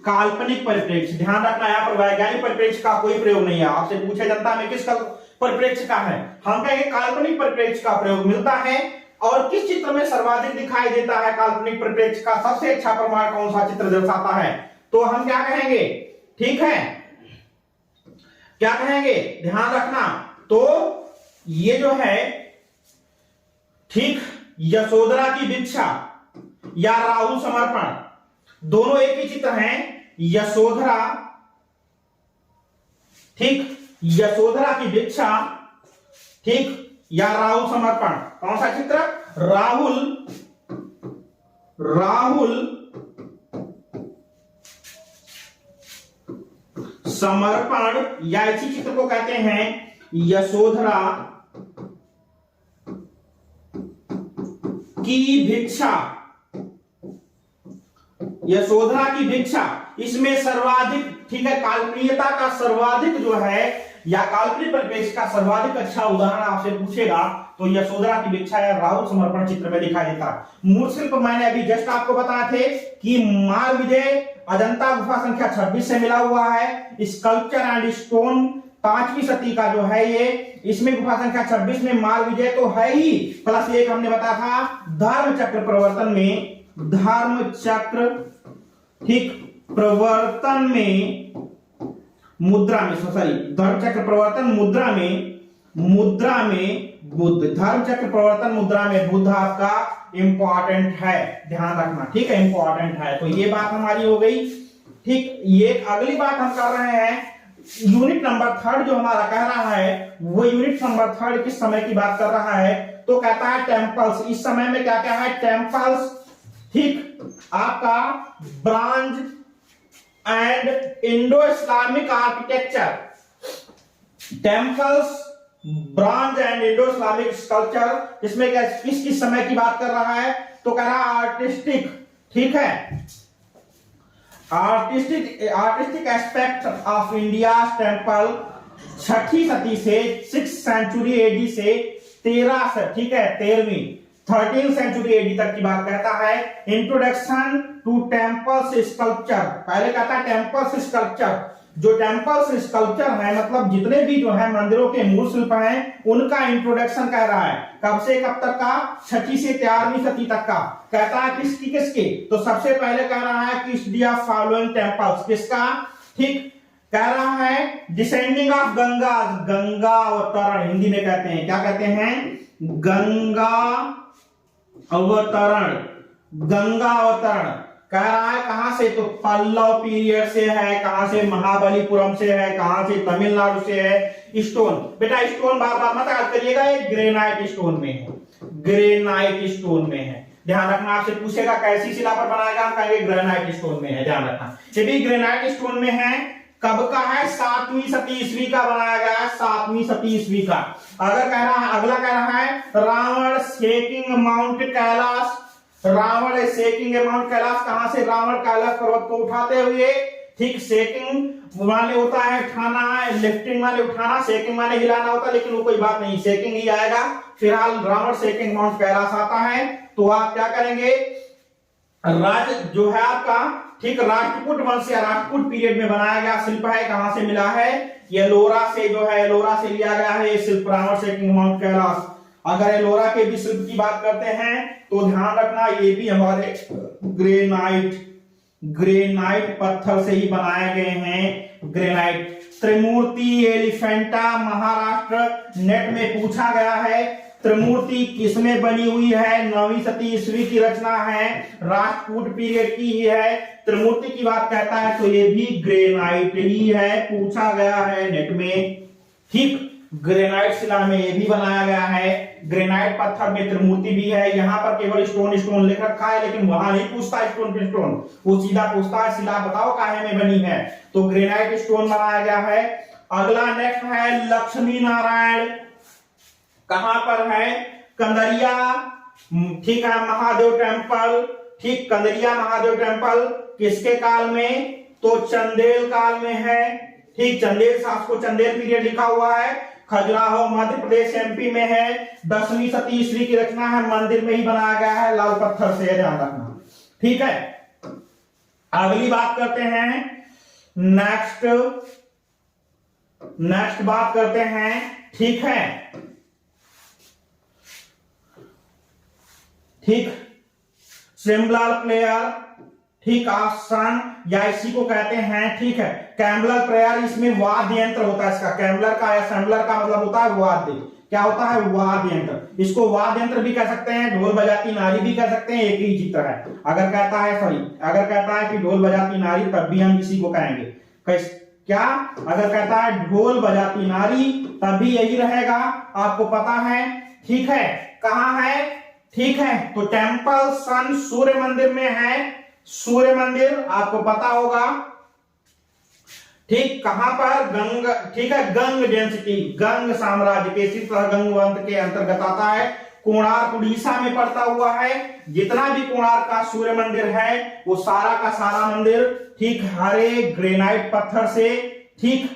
काल्पनिक परिप्रेक्ष्य, ध्यान रखना यहां पर वैज्ञानिक परिप्रेक्ष्य का कोई प्रयोग नहीं है। आपसे पूछे अजंता में किसका परिप्रेक्ष्य का है, हम कहेंगे काल्पनिक परिप्रेक्ष्य का प्रयोग मिलता है। और किस चित्र में सर्वाधिक दिखाई देता है काल्पनिक परिप्रेक्ष्य का सबसे अच्छा प्रमाण कौन सा चित्र दर्शाता है, तो हम क्या कहेंगे, ठीक है, क्या कहेंगे, ध्यान रखना। तो ये जो है, ठीक, यशोधरा की भिक्षा या राहुल समर्पण, दोनों एक ही चित्र हैं। यशोधरा, ठीक, यशोधरा की भिक्षा, ठीक, या राहुल समर्पण, कौन सा चित्र, राहुल समर्पण, या इसी चित्र को कहते हैं यशोधरा की भिक्षा। यशोधरा की भिक्षा, इसमें सर्वाधिक, ठीक है, काल्पनिकता का सर्वाधिक जो है, या काल्पनिक परिप्रेक्ष्य का सर्वाधिक अच्छा उदाहरण आपसे पूछेगा तो यशोधरा की भिक्षा या राहुल समर्पण चित्र में दिखाई देता है। मूल शिल्प मैंने अभी जस्ट आपको बताए थे कि माल विजय अजंता गुफा संख्या 26 से मिला हुआ है। स्कल्पचर एंड स्टोन 5वीं सदी का जो है ये, इसमें गुफा संख्या 26 में माल विजय तो है ही, प्लस एक हमने बताया था धर्म चक्र प्रवर्तन में, धर्म चक्र, ठीक, प्रवर्तन में मुद्रा में, सॉरी, धर्म चक्र प्रवर्तन मुद्रा में बुद्ध, धर्म चक्र प्रवर्तन मुद्रा में बुद्ध आपका इंपॉर्टेंट है, ध्यान रखना, ठीक है, इंपॉर्टेंट है। तो ये बात हमारी हो गई। ठीक, ये अगली बात हम कर रहे हैं, यूनिट नंबर 3 जो हमारा कह रहा है, वो यूनिट नंबर 3 किस समय की बात कर रहा है, तो कहता है टेम्पल्स। इस समय में क्या क्या है, टेम्पल्स, ठीक, आपका bronze and Indo Islamic architecture, temples, bronze and Indo Islamic sculpture, इसमें क्या किस समय की बात कर रहा है, तो कह रहा है आर्टिस्टिक, ठीक है, artistic aspect of India temple 6ठी सदी से 6th सेंचुरी एडी से 13 से, ठीक है, 13वीं सेंचुरी एडी तक की बात कहता है। इंट्रोडक्शन टू टेम्पल्स स्कल्पचर, पहले कहता है टेम्पल्स स्कल्पचर, जो टेम्पल्स स्कल्पचर है मतलब जितने भी जो है मंदिरों के मूल शिल्प हैं उनका इंट्रोडक्शन कह रहा है। कब से कब तक का, 6ठी से 13वीं सदी तक का। कहता है किसके, तो सबसे पहले कह रहा है कि स्टडी ऑफ फॉलोइंग टेम्पल्स, किसका, ठीक, कह रहा है डिसेंडिंग ऑफ गंगा, गंगा अवतरण हिंदी में कहते हैं, क्या कहते हैं, गंगा अवतरण, गंगा अवतरण कह रहा है कहां से, तो पल्लव पीरियड से है, कहां से, महाबलीपुरम से है, कहां से, तमिलनाडु से है। स्टोन, बेटा स्टोन बार बार मत याद करिएगा, ये ग्रेनाइट स्टोन में है, ग्रेनाइट स्टोन में है, ध्यान रखना। आपसे पूछेगा कैसी शिला पर बनाएगा, हम कहेंगे ग्रेनाइट स्टोन में है, ध्यान रखना। ये भी ग्रेनाइट स्टोन में है, कब का है, 7वीं सदी ईस्वी का बनाया गया है, 7वीं सदी ईस्वी का। अगर कह रहा है, अगला कह रहा है Ravana shaking mount Kailash, Ravana shaking mount Kailash, कहां से, रावण कैलाश पर्वत को उठाते हुए, ठीक, शेकिंग माने होता है उठाना, लिफ्टिंग माने उठाना, शेकिंग माने हिलाना होता है, लेकिन वो कोई बात नहीं, शेकिंग ही आएगा। फिलहाल रावण शेकिंग माउंट कैलाश आता है, तो आप क्या करेंगे, राज जो है आपका, ठीक, राष्ट्रकूट वंश या राष्ट्रकूट पीरियड में बनाया गया शिल्प है। कहां से मिला है, ये एलोरा से जो है, एलोरा से लिया गया है ये शिल्प, रावण शेकिंग माउंट कैलाश। अगर एलोरा के भी शिल्प की बात करते हैं तो ध्यान रखना ये भी हमारे ग्रेनाइट पत्थर से ही बनाए गए हैं, ग्रेनाइट। त्रिमूर्ति एलिफेंटा महाराष्ट्र, नेट में पूछा गया है, त्रिमूर्ति किसमें बनी हुई है, 9वीं सदी ईस्वी की रचना है, राष्ट्रकूट पीरियड की ही है। त्रिमूर्ति की बात कहता है तो ये भी ग्रेनाइट ही है, पूछा गया है नेट में, ठीक। ग्रेनाइट शिला में ये भी बनाया गया है, ग्रेनाइट पत्थर में त्रिमूर्ति भी है। यहाँ पर केवल स्टोन स्टोन लिख रखा है, लेकिन वहां नहीं पूछता स्टोन पे स्टोन, वो सीधा पूछता है शिला बताओ काहे में बनी है, तो ग्रेनाइट स्टोन बनाया गया है। अगला नेक्स्ट है लक्ष्मी नारायण, कहां पर है, कंदरिया, ठीक है, महादेव टेम्पल, ठीक, कंदरिया महादेव टेम्पल किसके काल में, तो चंदेल काल में है। ठीक, चंदेल शासक को चंदेल पीरियड लिखा हुआ है। खजुराहो मध्य प्रदेश एमपी में है। 10वीं सदी ईस्वी की रचना है, मंदिर में ही बनाया गया है लाल पत्थर से, ध्यान रखना। ठीक है, अगली बात करते हैं, नेक्स्ट बात करते हैं। ठीक है, ठीक, सिंबल प्लेयर, ठीक, आसन या इसी को कहते हैं। ठीक है, कैम्बलर प्रेयर, इसमें वाद्य यंत्र होता है इसका, कैम्बलर का या सैम्बलर का मतलब होता है वाद्य, क्या होता है, वाद्य यंत्र। इसको वाद्य यंत्र भी कह सकते हैं, ढोल बजाती नारी भी कह सकते हैं, एक ही चित्र है। अगर कहता है कि ढोल बजाती नारी, तब भी हम इसी को कहेंगे। क्या, अगर कहता है ढोल बजाती नारी, तब भी यही रहेगा, आपको पता है। ठीक है, कहां है, ठीक है, तो टेम्पल सन सूर्य मंदिर में है, सूर्य मंदिर आपको पता होगा। ठीक, कहां पर, गंग, ठीक है, गंग डेंसिटी, गंग साम्राज्य के इसी तरह गंगवंश के अंतर्गत आता है। कोणार्क उड़ीसा में पड़ता हुआ है। जितना भी कोणार्क का सूर्य मंदिर है वो सारा का सारा मंदिर, ठीक, हरे ग्रेनाइट पत्थर से, ठीक,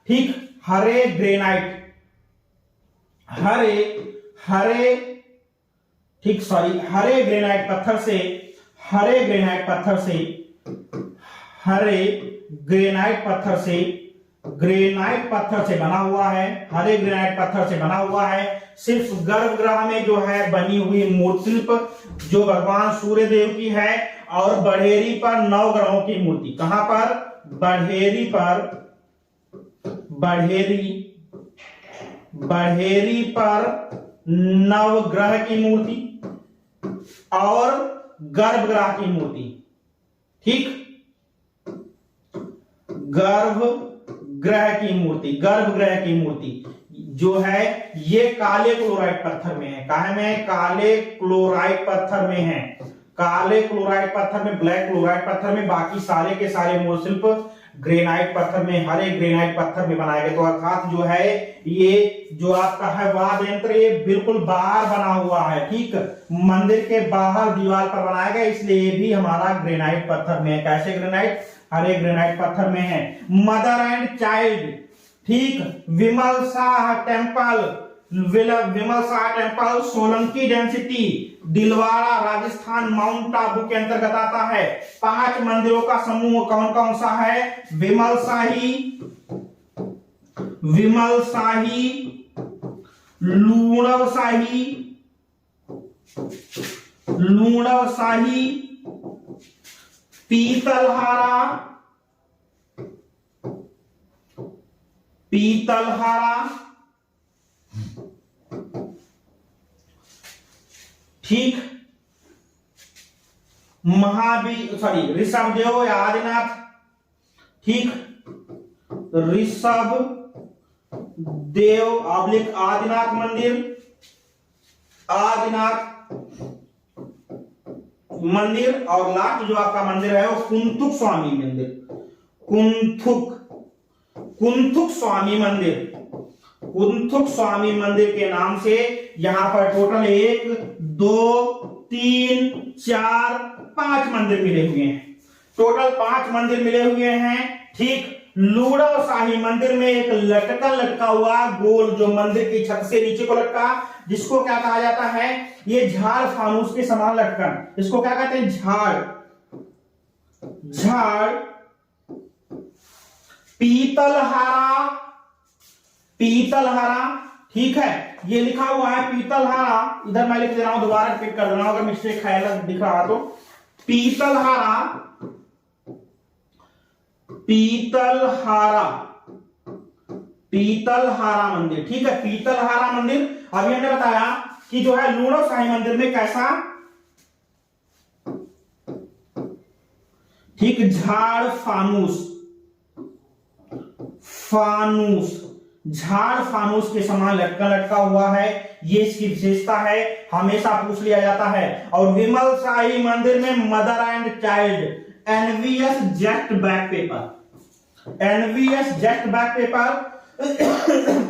ठीक, हरे ग्रेनाइट, ठीक, सॉरी, हरे ग्रेनाइट पत्थर से ग्रेनाइट पत्थर से बना हुआ है, हरे ग्रेनाइट पत्थर से बना हुआ है। सिर्फ गर्भगृह में जो है बनी हुई मूर्ति शिल्प जो भगवान सूर्य देव की है, और बढ़ेरी पर नवग्रहों की मूर्ति, कहां पर, बढ़ेरी पर नवग्रह की मूर्ति और गर्भगृह की मूर्ति। ठीक, गर्भगृह की मूर्ति जो है ये काले क्लोराइट पत्थर में है। काहे में, काले क्लोराइट पत्थर में है, काले क्लोराइट पत्थर में, ब्लैक क्लोराइट पत्थर में, बाकी सारे के सारे मूर्तिशिल्प ग्रेनाइट पत्थर में, हरे ग्रेनाइट पत्थर में बनाए गए। तो अर्थात जो है ये जो आपका है वाद्य यंत्र, ये बिल्कुल बाहर बना हुआ है। ठीक, मंदिर के बाहर दीवार पर बनाया गया, इसलिए ये भी हमारा ग्रेनाइट पत्थर में है। कैसे ग्रेनाइट, हरे ग्रेनाइट पत्थर में है। मदर एंड चाइल्ड, ठीक, Vimal Shah temple Solanki dynasty, Dilwara Rajasthan, mount Abu के अंतर्गत आता है। 5 मंदिरों का समूह कौन कौन सा है, विमल शाही, लूणव शाही, पीतलहारा, ठीक, ऋषभदेव या आदिनाथ, ठीक, ऋषभ देव आदिनाथ मंदिर, और लास्ट जो आपका मंदिर है वो कुंथुक स्वामी मंदिर के नाम से यहां पर टोटल 1 2 3 4 5 मंदिर मिले हुए हैं। टोटल 5 मंदिर मिले हुए हैं। ठीक, लूणव शाही मंदिर में एक लटकन लटका हुआ गोल, जो मंदिर की छत से नीचे को लटका, जिसको क्या कहा जाता है, ये झाड़ फानूस के समान लटकन, इसको क्या कहते हैं, झाड़। पीतलहारा, ठीक है, ये लिखा हुआ है पीतलहारा, इधर मैं लिख दे रहा हूं, दोबारा रिपीट कर दे रहा हूं अगर मिस्टेक है दिख रहा तो। पीतलहारा मंदिर, ठीक है, पीतलहारा मंदिर। अभी हमने बताया कि जो है लूणव शाही मंदिर में कैसा, ठीक, झाड़ झाड़ फानूस के समान लटका हुआ है, ये इसकी विशेषता है, हमेशा पूछ लिया जाता है। और विमल शाही मंदिर में mother and child NVS just back paper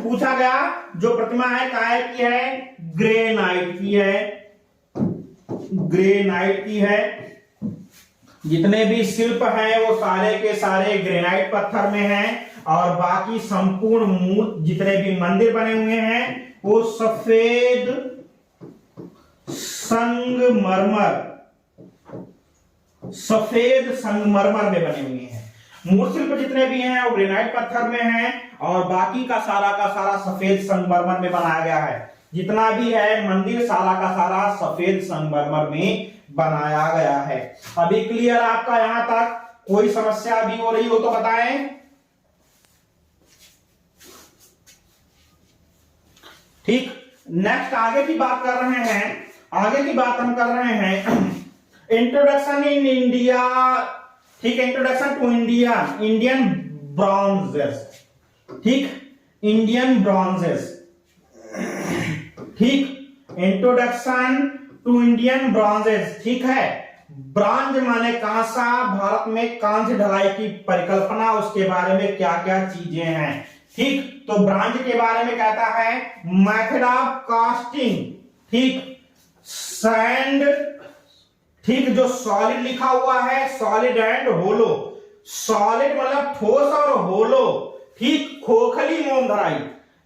पूछा गया। जो प्रतिमा है काय की है, ग्रेनाइट की है। जितने भी शिल्प हैं वो सारे के सारे ग्रेनाइट पत्थर में हैं, और बाकी संपूर्ण मूर्ति जितने भी मंदिर बने हुए हैं वो सफेद संगमरमर में बने हुए हैं। मूर्ति शिल्प जितने भी हैं वो ग्रेनाइट पत्थर में हैं, और बाकी का सारा सफेद संगमरमर में बनाया गया है। जितना भी है मंदिर सारा का सारा सफेद संगमरमर में बनाया गया है। अभी क्लियर आपका यहां तक? कोई समस्या भी हो रही हो तो बताएं। ठीक, नेक्स्ट आगे की बात कर रहे हैं। आगे की बात हम कर रहे हैं इंट्रोडक्शन इन इंडिया। ठीक, इंट्रोडक्शन टू इंडियन ब्रॉन्जेस। ठीक, इंडियन ब्रॉन्जेस। ठीक, इंट्रोडक्शन टू इंडियन ब्रॉन्जेस। ठीक है, ब्रॉन्ज माने कांसा। भारत में कांस्य ढलाई की परिकल्पना, उसके बारे में क्या क्या चीजें हैं। ठीक, तो ब्रॉन्ज के बारे में कहता है मेथड ऑफ कास्टिंग। ठीक, सैंड। ठीक, जो सॉलिड लिखा हुआ है, सॉलिड एंड होलो। सॉलिड मतलब ठोस और होलो। ठीक, खोखली मोम ढलाई।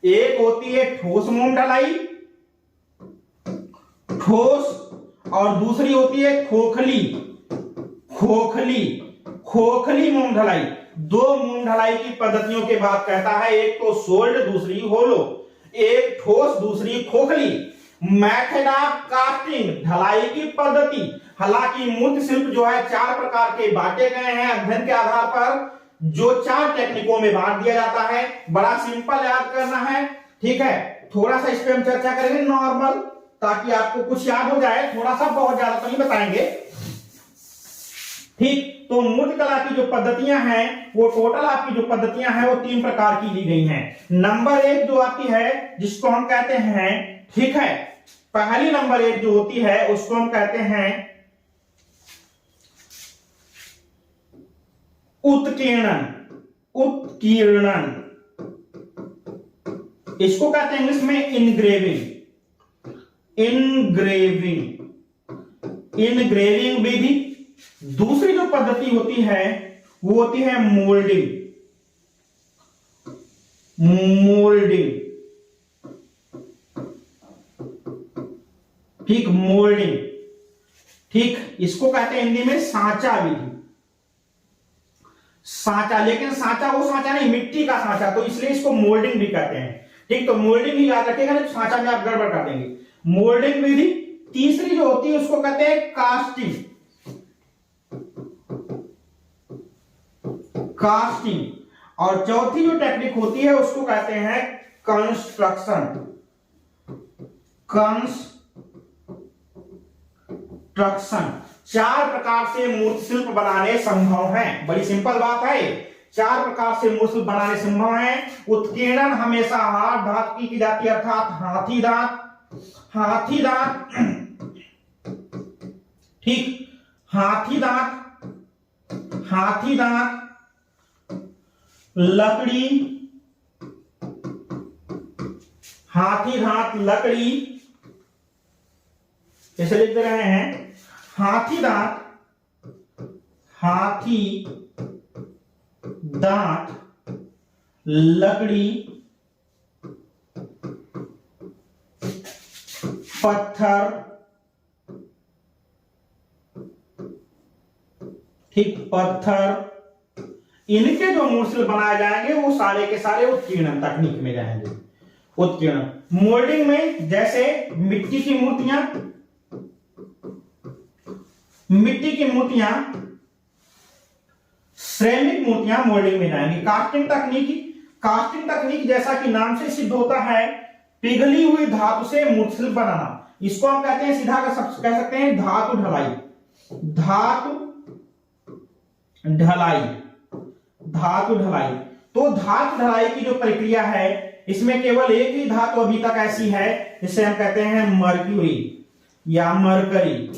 एक होती है ठोस मोम ढलाई, ठोस, और दूसरी होती है खोखली मोम ढलाई। दो मोम ढलाई की पद्धतियों के बाद कहता है, एक तो सोल्ड, दूसरी होलो। एक ठोस, दूसरी खोखली। मेथड ऑफ कास्टिंग, ढलाई की पद्धति। हालांकि मूर्ति शिल्प जो है 4 प्रकार के बांटे गए हैं अध्ययन के आधार पर, जो 4 टेक्निकों में बांट दिया जाता है। बड़ा सिंपल याद करना है। ठीक है, थोड़ा सा इस पे हम चर्चा करेंगे नॉर्मल, ताकि आपको कुछ याद हो जाए। थोड़ा सा, बहुत ज्यादा तो नहीं बताएंगे। ठीक, तो मूर्ति कला की जो पद्धतियां हैं वो टोटल आपकी जो पद्धतियां हैं वो 3 प्रकार की दी गई हैं। नंबर 1 जो आती है जिसको हम कहते हैं, ठीक है, पहली नंबर 1 जो होती है उसको हम कहते हैं उत्कीर्णन। इसको कहते हैं इंग्लिश में इनग्रेविंग विधि। दूसरी जो पद्धति होती है वो होती है मोल्डिंग। ठीक, मोल्डिंग। ठीक, इसको कहते हैं हिंदी में सांचा विधि। सांचा, लेकिन सांचा वो सांचा नहीं, मिट्टी का सांचा, तो इसलिए इसको मोल्डिंग भी कहते हैं। ठीक, तो मोल्डिंग ही याद रखिएगा, नहीं सांचा में आप गड़बड़ कर देंगे। मोल्डिंग विधि। तीसरी जो होती है उसको कहते हैं कास्टिंग। और चौथी जो टेक्निक होती है उसको कहते हैं कंस्ट्रक्शन। 4 प्रकार से मूर्ति शिल्प बनाने संभव हैं। बड़ी सिंपल बात है, 4 प्रकार से मूर्ति शिल्प बनाने संभव हैं। उत्कीर्णन हमेशा हाथ धातु की जाती है, अर्थात हाथी दांत। ठीक, हाथी दांत, लकड़ी, कैसे लिख दे रहे हैं, हाथी दांत, लकड़ी, पत्थर। ठीक, पत्थर। इनके जो मूर्ति शिल्प बनाए जाएंगे वो सारे के सारे उत्कीर्णन तकनीक में जाएंगे। उत्कीर्णन मोल्डिंग में, जैसे मिट्टी की मूर्तियां, श्रेमिक मूर्तियां मोल्डिंग में जाएंगी। कास्टिंग तकनीक जैसा कि नाम से सिद्ध होता है, पिघली हुई धातु से मूर्ति शिल्प बनाना। इसको हम कहते हैं, सीधा कह सकते हैं धातु ढलाई। तो धातु ढलाई की जो प्रक्रिया है इसमें केवल एक ही धातु अभी तक ऐसी है जिसे हम कहते हैं मरक्यूरी या मरकरी।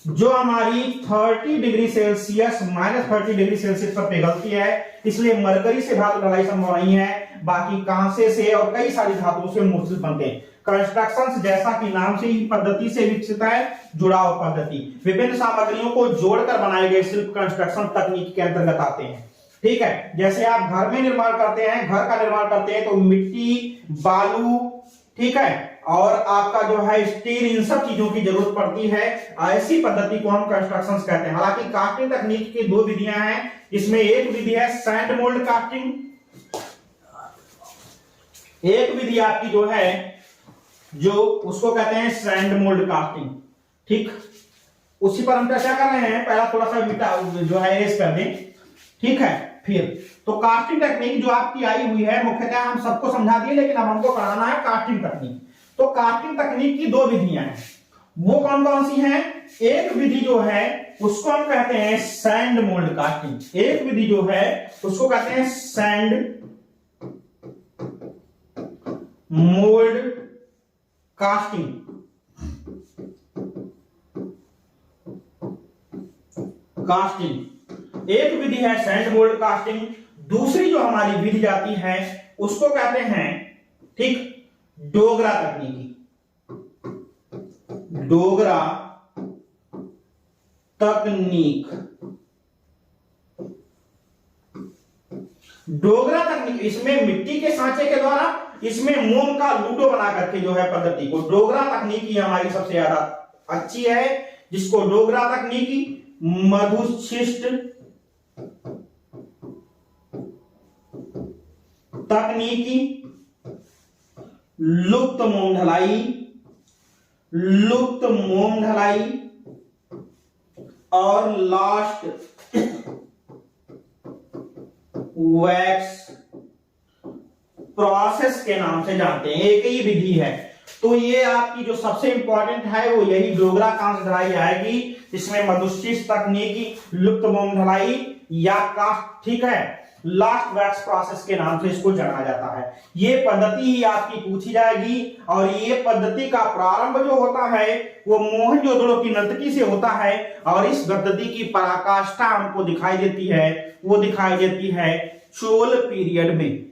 जो हमारी 30 डिग्री सेल्सियस -30 डिग्री सेल्सियस पर पिघलती है, इसलिए मरकरी से धातु ढलाई संभव नहीं है। बाकी कांसे से और कई सारी धातुओं से मूर्तित बनते हैं। कंस्ट्रक्शंस जैसा कि नाम से ही पद्धति से विकसित है, जुड़ाव पद्धति। विभिन्न सामग्रियों को जोड़कर बनाए गए शिल्प कंस्ट्रक्शन तकनीक के अंतर्गत आते हैं। ठीक है, जैसे आप घर में निर्माण करते हैं, घर का निर्माण करते हैं तो मिट्टी, बालू, ठीक है, और आपका जो है स्टील, इन सब चीजों की जरूरत पड़ती है। ऐसी पद्धति को हम कंस्ट्रक्शंस कहते हैं। हालांकि कास्टिंग तकनीक की दो विधियां हैं। इसमें एक विधि है सैंड मोल्ड कास्टिंग, एक विधि आपकी जो है जो उसको कहते हैं सैंड मोल्ड कास्टिंग। ठीक, उसी पर हम चर्चा कर रहे हैं। पहला थोड़ा सा मिटा जो है इरेज कर दें। ठीक है, फिर तो कास्टिंग टेक्निक जो आपकी आई हुई है, मुख्यतः हम सबको समझा दिए, लेकिन अब हमको पढ़ाना है कास्टिंग तकनीक। तो कास्टिंग तकनीक की दो विधियां हैं, वो कौन कौन सी हैं? एक विधि जो है उसको हम कहते हैं सैंड मोल्ड कास्टिंग। एक विधि जो है उसको कहते हैं सैंड मोल्ड कास्टिंग। एक विधि है सैंड मोल्ड कास्टिंग। दूसरी जो हमारी विधि जाती है उसको कहते हैं, ठीक, डोगरा तकनीकी। डोगरा तकनीक, डोगरा तकनीक, इसमें मिट्टी के सांचे के द्वारा, इसमें मोम का लूडो बना करके जो है पद्धति को डोगरा तकनीकी हमारी सबसे ज्यादा अच्छी है, जिसको डोगरा तकनीकी, मधुशिष्ट तकनीकी, लुप्त मोम ढलाई, लुप्त मोम ढलाई और लास्ट वैक्स प्रोसेस के नाम से जानते हैं। एक ही विधि है। तो ये आपकी जो सबसे इंपॉर्टेंट है वो यही डोगरा कांस्य ढलाई आएगी, इसमें मधुशिष्ट तकनीकी, लुप्त मोम ढलाई या कास्ट, ठीक है, लास्ट वैक्स प्रोसेस के नाम से इसको जाना जाता है। ये पद्धति ही आपकी पूछी जाएगी। और ये पद्धति का प्रारंभ जो होता है वो मोहनजोदड़ो की नर्तकी से होता है। और इस पद्धति की पराकाष्ठा हमको दिखाई देती है, वो दिखाई देती है चोल पीरियड में।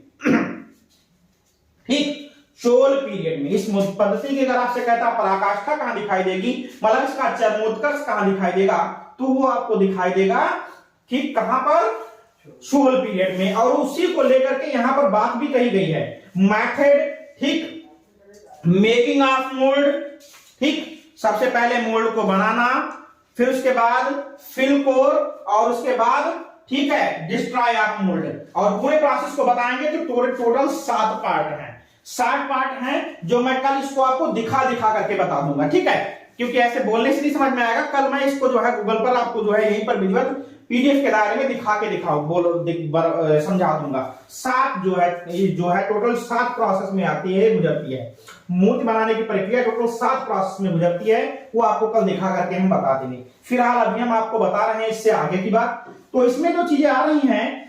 ठीक, चोल पीरियड में इस पद्धति की अगर आपसे कहता पराकाष्ठा कहां दिखाई देगी, मतलब इसका चरमोत्कर्ष कहां दिखाई देगा, तो वो आपको दिखाई देगा ठीक कहां पर, चोल पीरियड में। और उसी को लेकर के यहां पर बात भी कही गई है, मेथड, ठीक, मेकिंग ऑफ मोल्ड, ठीक, सबसे पहले मोल्ड को बनाना, फिर उसके बाद फिल कोर, और उसके बाद, ठीक है, डिस्ट्रॉय ऑफ मोल्ड। और पूरे प्रोसेस को बताएंगे तो टोटल 7 पार्ट हैं, 60 पार्ट हैं, जो मैं कल इसको आपको दिखा करके बता दूंगा। ठीक है, क्योंकि ऐसे बोलने से नहीं समझ में आएगा। कल मैं इसको जो है गूगल पर आपको जो है यहीं पर विधिवत पीडीएफ के दायरे में समझा दूंगा। 7 जो है टोटल 7 प्रोसेस में आती है, गुजरती है। मूर्ति बनाने की प्रक्रिया टोटल 7 प्रोसेस में गुजरती है, वो आपको कल दिखा करके हम बता देंगे। फिलहाल अभी हम आपको बता रहे हैं इससे आगे की बात। तो इसमें जो चीजें आ रही हैं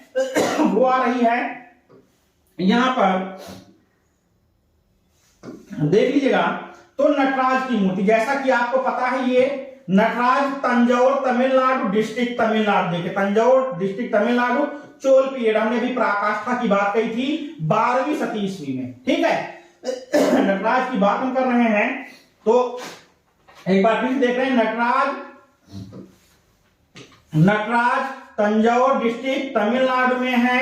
वो आ रही है, यहां पर देख लीजिएगा। तो नटराज की मूर्ति, जैसा कि आपको पता है, ये नटराज तंजौर तमिलनाडु डिस्ट्रिक्ट, तमिलनाडु, देखिए तंजौर डिस्ट्रिक्ट तमिलनाडु, चोल पीरियड, हमने भी पराकाष्ठा की बात कही थी 12वीं शती ईस्वी में। ठीक है, नटराज की बात हम कर रहे हैं। तो एक बार फिर देख रहे हैं, नटराज तंजौर डिस्ट्रिक्ट तमिलनाडु में है,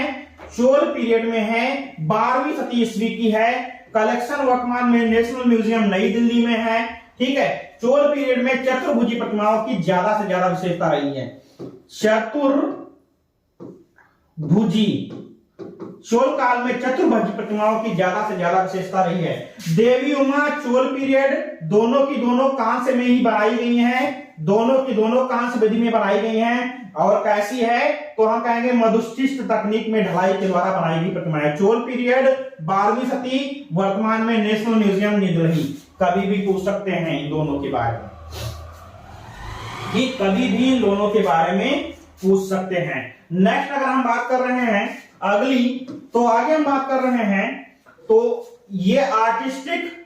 चोल पीरियड में है, 12वीं शती ईस्वी की है। कलेक्शन वर्तमान में नेशनल म्यूजियम नई दिल्ली में है। ठीक है, चोल पीरियड में चतुर्भुजी प्रतिमाओं की ज्यादा से ज्यादा विशेषता रही है। चतुर्भुजी, चोल काल में चतुर्भुजी प्रतिमाओं की ज्यादा से ज्यादा विशेषता रही है। देवी उमा चोल पीरियड, दोनों की दोनों कांस्य में ही बनाई गई हैं, दोनों की दोनों कांस्य विधि में बनाई गई हैं। और कैसी है, तो हम कहेंगे मधुशिष्ट तकनीक में ढलाई के द्वारा बनाई गई प्रतिमाएं। चोल पीरियड, 12वीं शती, वर्तमान में नेशनल म्यूजियम नई दिल्ली। कभी भी पूछ सकते हैं इन दोनों के बारे में, ठीक, कभी भी इन दोनों के बारे में पूछ सकते हैं। नेक्स्ट अगर हम बात कर रहे हैं अगली, तो आगे हम बात कर रहे हैं, तो ये artistic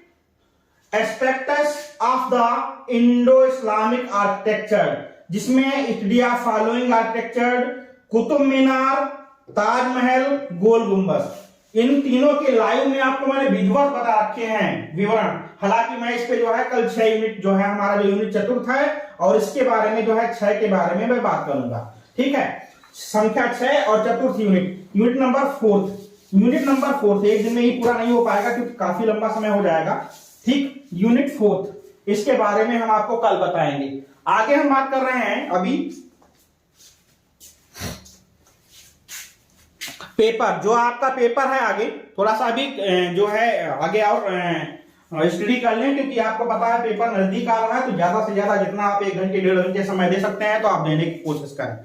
aspects of the Indo Islamic architecture, जिसमें study of following architecture, Qutub Minar, Taj Mahal, Gol Gumbaz, इन तीनों के लाइव में आपको मैंने विधिवत बता रखे हैं विवरण। हालांकि मैं इस पे जो है कल 6 यूनिट जो है हमारा जो यूनिट चतुर्थ है और इसके बारे में जो है 6 के बारे में मैं बात करूंगा। ठीक है, संख्या 6 और चतुर्थ यूनिट नंबर 4, यूनिट नंबर 4 एक दिन में ही पूरा नहीं हो पाएगा क्योंकि काफी लंबा समय हो जाएगा। ठीक, यूनिट 4 इसके बारे में हम आपको कल बताएंगे। आगे हम बात कर रहे हैं अभी पेपर, जो आपका पेपर है आगे थोड़ा सा अभी जो है आगे और स्टडी कर लें, क्योंकि आपको पता है पेपर नजदीक आ रहा है, तो ज्यादा से ज्यादा जितना आप 1 घंटे 1.5 घंटे समय दे सकते हैं तो आप देने की कोशिश करें।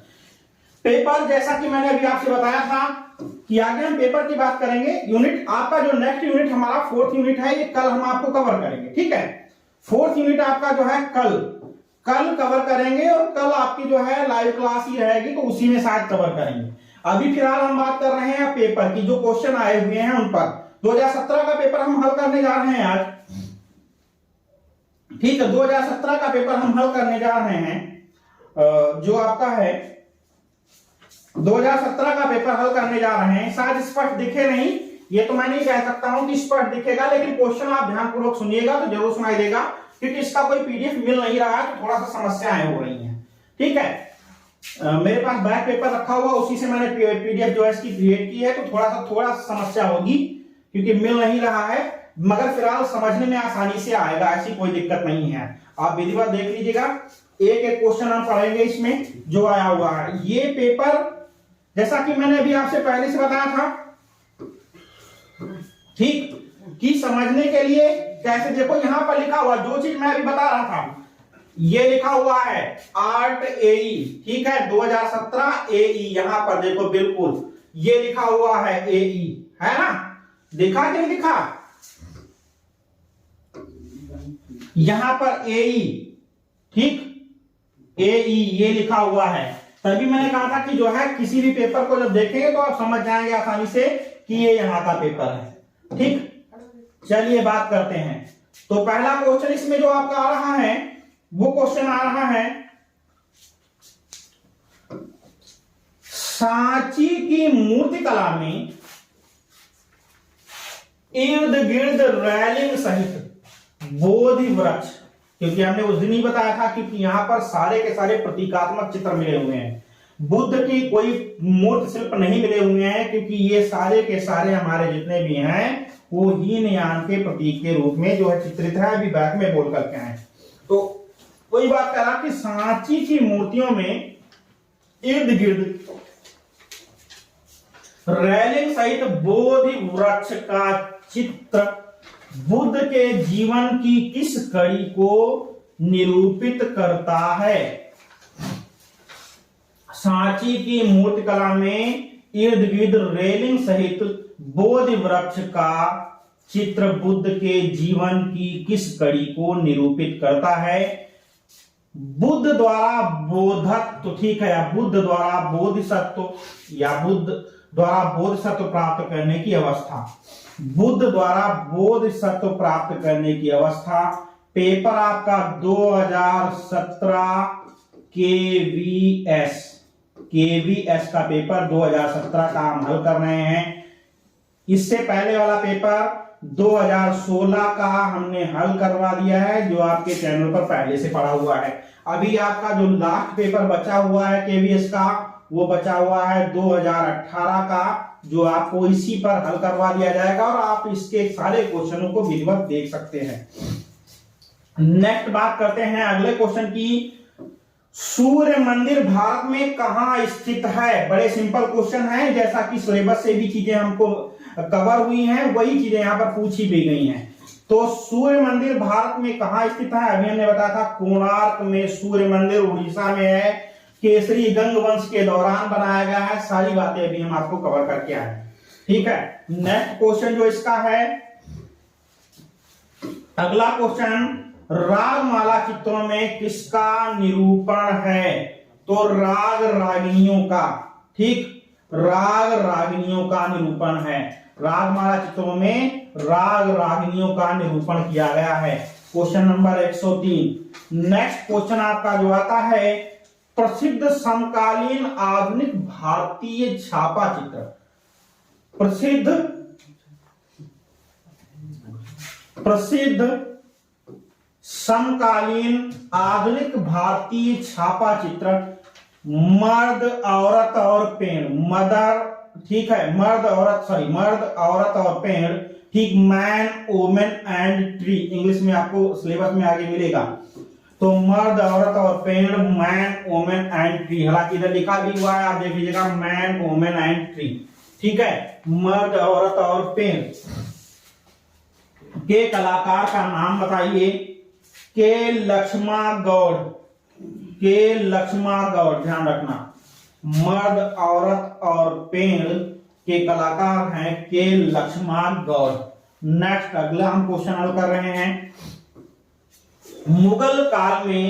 पेपर जैसा कि मैंने अभी आपसे बताया था कि आगे हम पेपर की बात करेंगे। यूनिट आपका जो नेक्स्ट यूनिट हमारा 4th यूनिट है, ये कल हम आपको कवर करेंगे। ठीक है, 4th यूनिट आपका जो है कल कवर करेंगे और कल आपकी जो है लाइव क्लास ही रहेगी, तो उसी में शायद कवर करेंगे। अभी फिलहाल हम बात कर रहे हैं पेपर की, जो क्वेश्चन आए हुए हैं उन पर। 2017 का पेपर हम हल करने जा रहे हैं आज। ठीक है, 2017 का पेपर हम हल करने जा रहे हैं। जो आपका है 2017 का पेपर हल करने जा रहे हैं। शायद स्पष्ट दिखे नहीं, ये तो मैं नहीं कह सकता हूं कि स्पष्ट दिखेगा, लेकिन क्वेश्चन आप ध्यानपूर्वक सुनिएगा तो जरूर सुनाई देगा, क्योंकि इसका कोई पीडीएफ मिल नहीं रहा है, तो थोड़ा सा समस्याएं हो रही हैं। ठीक है, मेरे पास बैक पेपर रखा हुआ, उसी से मैंने पीडीएफ जो है इसकी क्रिएट की है, तो थोड़ा सा समस्या होगी क्योंकि मिल नहीं रहा है, मगर फिलहाल समझने में आसानी से आएगा, ऐसी कोई दिक्कत नहीं है। आप विधिवत देख लीजिएगा, एक एक क्वेश्चन हम पढ़ेंगे इसमें जो आया हुआ है। ये पेपर जैसा कि मैंने अभी आपसे पहले से बताया था, ठीक, कि समझने के लिए कैसे, देखो यहां पर लिखा हुआ जो चीज मैं अभी बता रहा था, ये लिखा हुआ है आर्ट एई। ठीक है, 2017 एई, यहां पर देखो बिल्कुल ये लिखा हुआ है एई, है ना, देखा कि नहीं लिखा, यहां पर एई, ठीक, एई ये लिखा हुआ है। तभी मैंने कहा था कि जो है किसी भी पेपर को जब देखेंगे तो आप समझ जाएंगे आसानी से कि ये यहां का पेपर है। ठीक, चलिए बात करते हैं। तो पहला क्वेश्चन इसमें जो आपका आ रहा है वो क्वेश्चन आ रहा है, सांची की मूर्तिकला में इर्द गिर्द रैलिंग सहित बोधि वृक्ष, क्योंकि हमने उस दिन ही बताया था कि यहां पर सारे के सारे प्रतीकात्मक चित्र मिले हुए हैं, बुद्ध की कोई मूर्ति शिल्प नहीं मिले हुए हैं, क्योंकि ये सारे के सारे हमारे जितने भी हैं वो हीन यान के प्रतीक के रूप में जो है चित्रित है। अभी बैक में बोल करके आए, तो वही बात करा कि सांची की मूर्तियों में इर्द गिर्द रैलिंग सहित बोधि वृक्ष का चित्र बुद्ध के जीवन की किस कड़ी को निरूपित करता है। सांची की मूर्तिकला में इर्द गिर्द रेलिंग सहित बोधि वृक्ष का चित्र बुद्ध के जीवन की किस कड़ी को निरूपित करता है। बुद्ध द्वारा बोधत्व, ठीक है, या बुद्ध द्वारा बोधिसत्व, या बुद्ध द्वारा बोधिसत्व प्राप्त करने की अवस्था, बुद्ध द्वारा बोधिसत्व प्राप्त करने की अवस्था। पेपर आपका 2017 केवीएस का पेपर 2017 का हम हल कर रहे हैं। इससे पहले वाला पेपर 2016 का हमने हल करवा दिया है, जो आपके चैनल पर पहले से पड़ा हुआ है। अभी आपका जो लास्ट पेपर बचा हुआ है केवीएस का, वो बचा हुआ है 2018 का, जो आपको इसी पर हल करवा दिया जाएगा और आप इसके सारे क्वेश्चनों को विधिवत देख सकते हैं। नेक्स्ट बात करते हैं अगले क्वेश्चन की। सूर्य मंदिर भारत में कहां स्थित है। बड़े सिंपल क्वेश्चन है, जैसा कि सिलेबस से भी चीजें हमको कवर हुई हैं, वही चीजें यहां पर पूछी भी गई हैं। तो सूर्य मंदिर भारत में कहां स्थित है। अभी हमने बताया था कोणार्क में सूर्य मंदिर उड़ीसा में है, केसरी गंग वंश के दौरान बनाया गया है। सारी बातें अभी हम आपको कवर करके आए। ठीक है, नेक्स्ट क्वेश्चन जो इसका है, अगला क्वेश्चन, रागमाला चित्रों में किसका निरूपण है। तो राग रागिनियों का, ठीक, राग रागिनियों का निरूपण है। रागमाला चित्रों में राग रागिनियों का निरूपण किया गया है। Question number 103। नेक्स्ट क्वेश्चन आपका जो आता है, प्रसिद्ध समकालीन आधुनिक भारतीय छापा चित्र। प्रसिद्ध समकालीन आधुनिक भारतीय छापा चित्र, मर्द औरत और पेड़, मदर, ठीक है, मर्द औरत और पेड़, ठीक, man women and tree, English में आपको सिलेबस में आगे मिलेगा। तो मर्द औरत और पेड़, मैन वुमेन एंड ट्री, हालांकि इधर लिखा भी हुआ है, आप देख लीजिएगा मैन वुमेन एंड ट्री, ठीक है। मर्द औरत और पेड़ के कलाकार का नाम बताइए। के लक्ष्मण गौड़, ध्यान रखना, मर्द औरत और पेड़ के कलाकार हैं के लक्ष्मण गौड़। नेक्स्ट अगला हम क्वेश्चन हल कर रहे हैं। मुगल काल में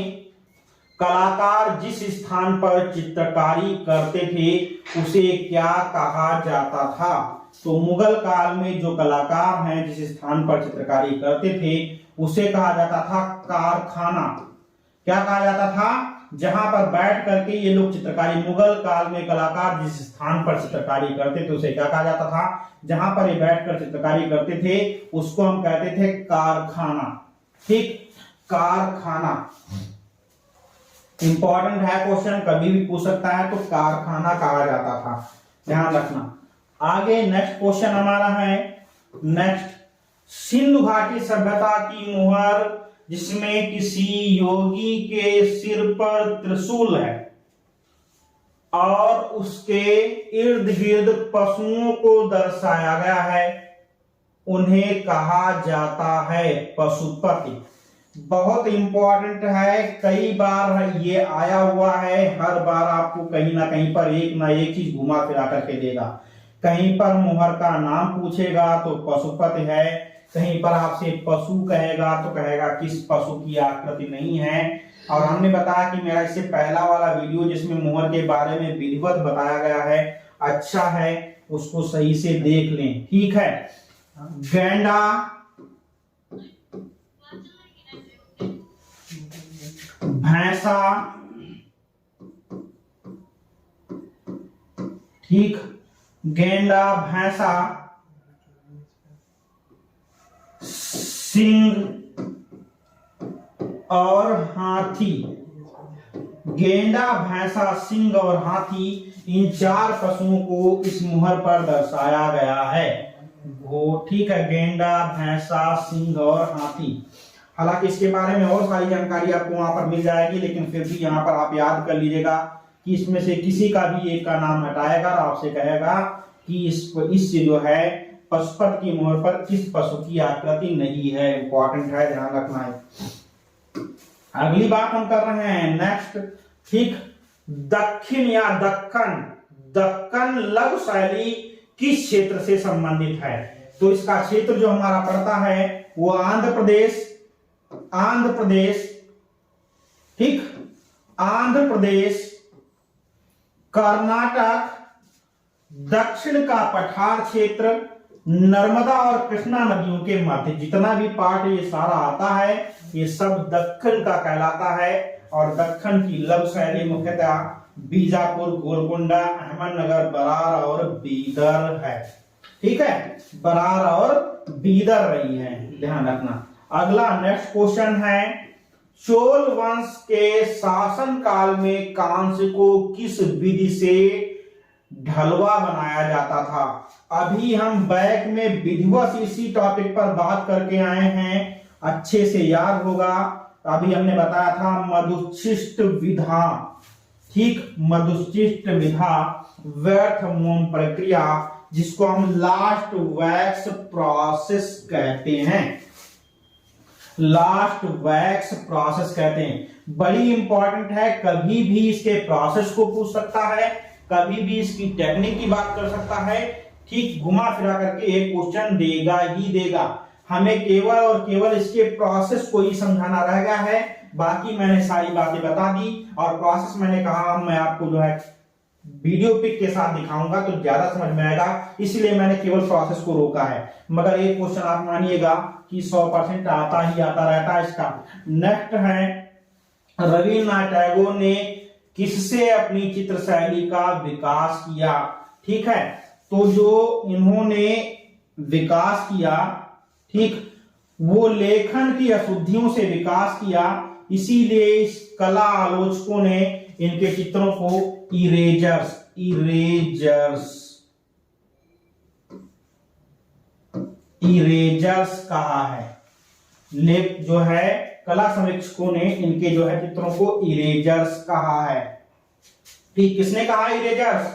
कलाकार जिस स्थान पर चित्रकारी करते थे उसे क्या कहा जाता था? तो मुगल काल में जो कलाकार हैं जिस स्थान पर चित्रकारी करते थे उसे कहा जाता था कारखाना। क्या कहा जाता था? जहां पर बैठ करके ये लोग चित्रकारी, मुगल काल में कलाकार जिस स्थान पर चित्रकारी करते थे उसे क्या कहा जाता था? जहां पर ये बैठकर चित्रकारी करते थे उसको हम कहते थे कारखाना, ठीक, कारखाना। इंपॉर्टेंट है क्वेश्चन, कभी भी पूछ सकता है, तो कारखाना कहा जाता था, ध्यान रखना। आगे नेक्स्ट क्वेश्चन हमारा है, नेक्स्ट, सिंधु घाटी सभ्यता की मुहर जिसमें किसी योगी के सिर पर त्रिशूल है और उसके इर्द गिर्द पशुओं को दर्शाया गया है, उन्हें कहा जाता है पशुपति। बहुत इंपॉर्टेंट है, कई बार ये आया हुआ है, हर बार आपको कहीं ना कहीं पर एक ना एक चीज घुमा फिरा करके देगा। कहीं पर मुहर का नाम पूछेगा तो पशुपति है, कहीं पर आपसे पशु कहेगा तो कहेगा किस पशु की आकृति नहीं है। और हमने बताया कि मेरा इससे पहला वाला वीडियो जिसमें मुहर के बारे में विधिवत बताया गया है, अच्छा है, उसको सही से देख लें, ठीक है। गैंडा, भैंसा, ठीक, गेंडा, भैंसा, सिंह और हाथी। गेंडा, भैंसा, सिंह और हाथी, इन चार पशुओं को इस मुहर पर दर्शाया गया है, ठीक है, गेंडा, भैंसा, सिंह और हाथी। हालांकि इसके बारे में और सारी जानकारी आपको वहां पर मिल जाएगी, लेकिन फिर भी यहाँ पर आप याद कर लीजिएगा कि इसमें से किसी का भी एक का नाम हटाएगा और आपसे कहेगा कि इससे जो है पशुपति की मुहर पर किस पशु की आकृति नहीं है। इंपॉर्टेंट है, ध्यान रखना है। अगली बात हम कर रहे हैं नेक्स्ट, ठीक, दक्षिण या दक्कन लघु शैली किस क्षेत्र से संबंधित है? तो इसका क्षेत्र जो हमारा पड़ता है वो आंध्र प्रदेश, ठीक, आंध्र प्रदेश, कर्नाटक, दक्षिण का पठार क्षेत्र, नर्मदा और कृष्णा नदियों के मध्य, जितना भी पार्ट ये सारा आता है ये सब दक्कन का कहलाता है। और दक्कन की लघु शैली मुख्यतः बीजापुर, गोलकुंडा, अहमदनगर, बरार और बीदर है, ठीक है, बरार और बीदर रही है, ध्यान रखना। अगला नेक्स्ट क्वेश्चन है, चोल वंश के शासन काल में कांस्य को किस विधि से ढलवा बनाया जाता था? अभी हम बैक में विधिवत इसी टॉपिक पर बात करके आए हैं, अच्छे से याद होगा। अभी हमने बताया था मधुच्छिष्ट विधा, ठीक, मधुच्छिष्ट विधा, व्यर्थ मोम प्रक्रिया, जिसको हम लास्ट वैक्स प्रोसेस कहते हैं, लास्ट वैक्स प्रोसेस कहते हैं। बड़ी इंपॉर्टेंट है, कभी भी इसके प्रोसेस को पूछ सकता है, कभी भी इसकी टेक्निक की बात कर सकता है, ठीक, घुमा फिरा करके एक क्वेश्चन देगा ही देगा। हमें केवल और केवल इसके प्रोसेस को ही समझाना रह गया है, बाकी मैंने सारी बातें बता दी। और प्रोसेस मैंने कहा मैं आपको जो है वीडियो पिक के साथ दिखाऊंगा तो ज्यादा समझ में आएगा, इसलिए मैंने केवल प्रोसेस को रोका है। मगर एक क्वेश्चन आप मानिएगा कि 100% आता ही आता रहता है इसका। नेक्स्ट है, रविन्द्रनाथ टैगोर ने किससे अपनी चित्र शैली का विकास किया? ठीक है, तो जो इन्होंने विकास किया, ठीक, वो लेखन की अशुद्धियों से विकास किया, इसीलिए इस कला आलोचकों ने इनके चित्रों को इरेजर्स कहा है। लेख जो है कला समीक्षकों ने इनके जो है चित्रों को इरेजर्स कहा है। ठीक, किसने कहा इरेजर्स?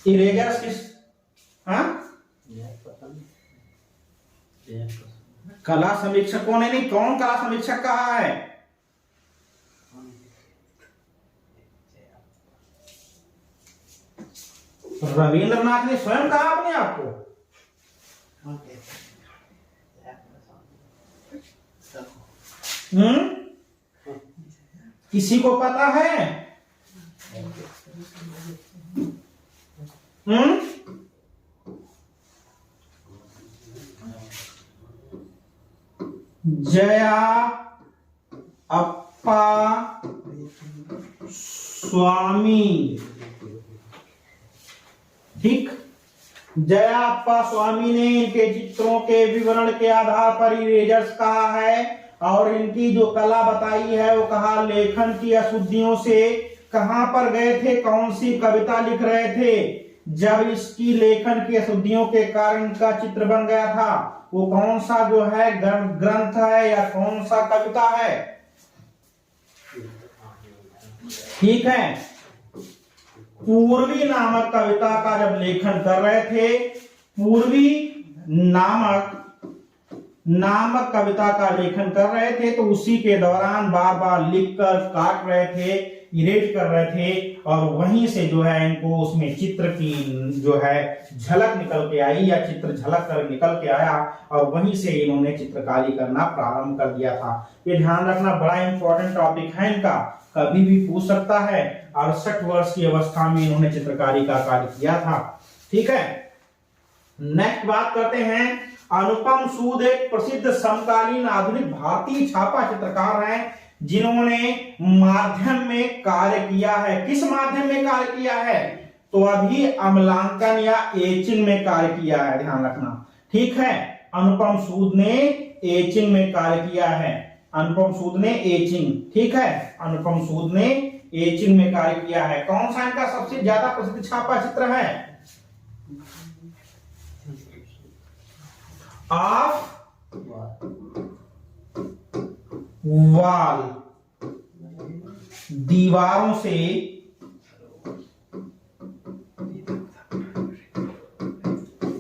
इरेजर्स किस, हाँ, कला समीक्षकों ने नहीं, कौन कला समीक्षक कहा है? रविंद्रनाथ ने स्वयं कहा अपने आप को। किसी को पता है? जया अप्पा स्वामी। ठीक, जया अप्पा स्वामी ने इनके चित्रों के विवरण के आधार पर इरेजर्स कहा है, और इनकी जो कला बताई है वो कहा लेखन की अशुद्धियों से। कहां पर गए थे, कौन सी कविता लिख रहे थे जब इसकी लेखन की अशुद्धियों के कारण इनका चित्र बन गया था? वो कौन सा जो है ग्रंथ है या कौन सा कविता है? ठीक है, पूर्वी नामक कविता का जब लेखन कर रहे थे, पूर्वी नामक कविता का लेखन कर रहे थे, तो उसी के दौरान बार बार लिखकर काट रहे थे, इरेज कर रहे थे, और वहीं से जो है इनको उसमें चित्र की जो है झलक निकल के आई, या चित्र झलक कर निकल के आया, और वहीं से इन्होंने चित्रकारी करना प्रारंभ कर दिया था। ये ध्यान रखना, बड़ा इंपॉर्टेंट टॉपिक है इनका, कभी भी पूछ सकता है। 68 वर्ष की अवस्था में इन्होंने चित्रकारी का कार्य किया था। ठीक है, नेक्स्ट बात करते हैं। अनुपम सूद एक प्रसिद्ध समकालीन आधुनिक भारतीय छापा चित्रकार हैं, जिन्होंने माध्यम में कार्य किया है। किस माध्यम में कार्य किया है? तो अभी अमलांकन या एचिंग में कार्य किया है, ध्यान रखना। ठीक है, अनुपम सूद ने एचिंग में कार्य किया है। अनुपम सूद ने एचिंग, ठीक है, अनुपम सूद ने एचिंग में कार्य किया है। कौन सा इनका सबसे ज्यादा प्रसिद्ध छापा चित्र है? ऑफ वॉल, दीवारों से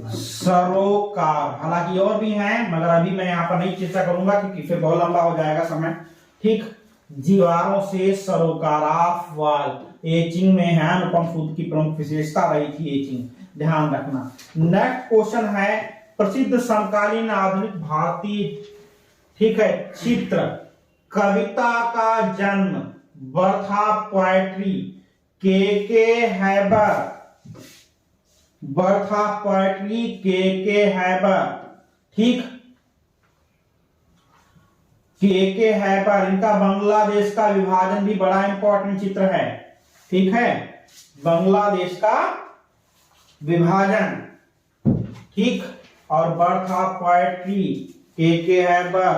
सरोकार। हालांकि और भी हैं, मगर अभी मैं यहां पर नहीं चर्चा करूंगा क्योंकि फिर बहुत लंबा हो जाएगा समय। ठीक, दीवारों से सरोकार, ऑफ वॉल, एचिंग में है। अनुपम सूद की प्रमुख विशेषता रही थी एचिंग, ध्यान रखना। नेक्स्ट क्वेश्चन है, प्रसिद्ध समकालीन आधुनिक भारतीय, ठीक है, चित्र कविता का जन्म, बर्थ ऑफ पोएट्री, के हैबर, बर्थ ऑफ पोएट्री के हैबर। ठीक, के हैबर, इनका बांग्लादेश का विभाजन भी बड़ा इंपॉर्टेंट चित्र है। ठीक है, बांग्लादेश का विभाजन, ठीक, और बर्थ ऑफ पोएट्री के हैबर।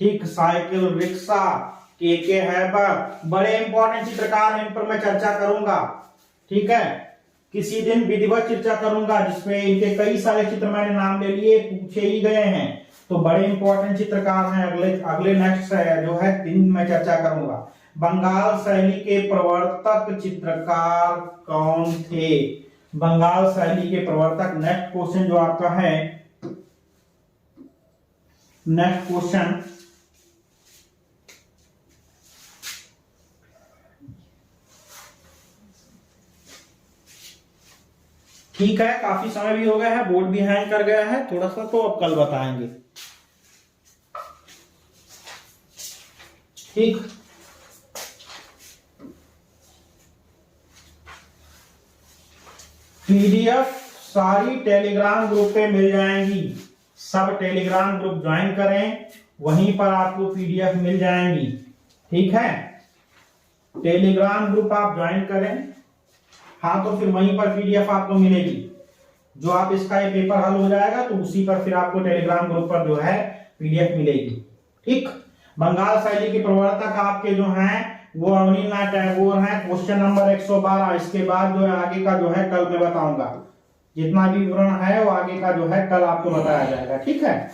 ठीक, साइकिल रिक्शा के हैबर, बड़े इंपॉर्टेंट चित्रकार हैं, इन पर मैं चर्चा करूंगा। ठीक है, किसी दिन विधिवत चर्चा करूंगा जिसमें इनके कई सारे चित्र मैंने नाम ले लिए, पूछे ही गए हैं, तो बड़े इंपॉर्टेंट चित्रकार हैं। अगले नेक्स्ट जो है दिन में चर्चा करूंगा। बंगाल शैली के प्रवर्तक चित्रकार कौन थे? बंगाल शैली के प्रवर्तक। नेक्स्ट क्वेश्चन जो आपका है, नेक्स्ट क्वेश्चन, ठीक है, काफी समय भी हो गया है, बोर्ड भी हैंग कर गया है थोड़ा सा, तो अब कल बताएंगे। ठीक। पीडीएफ सारी टेलीग्राम ग्रुप पे मिल जाएंगी, सब टेलीग्राम ग्रुप ज्वाइन करें, वहीं पर आपको पीडीएफ मिल जाएंगी। ठीक है, टेलीग्राम ग्रुप आप ज्वाइन करें, हाँ, तो फिर वहीं पर पीडीएफ आपको मिलेगी। जो आप इसका ये पेपर हल हो जाएगा तो उसी पर फिर आपको टेलीग्राम ग्रुप पर जो है पीडीएफ मिलेगी। ठीक। बंगाल शैली के प्रवर्तक आपके जो हैं वो अवनीन्द्रनाथ टैगोर हैं। Question number 112। इसके बाद जो है आगे का जो है कल मैं बताऊंगा, जितना भी विवरण है वो आगे का जो है कल आपको बताया जाएगा। ठीक है।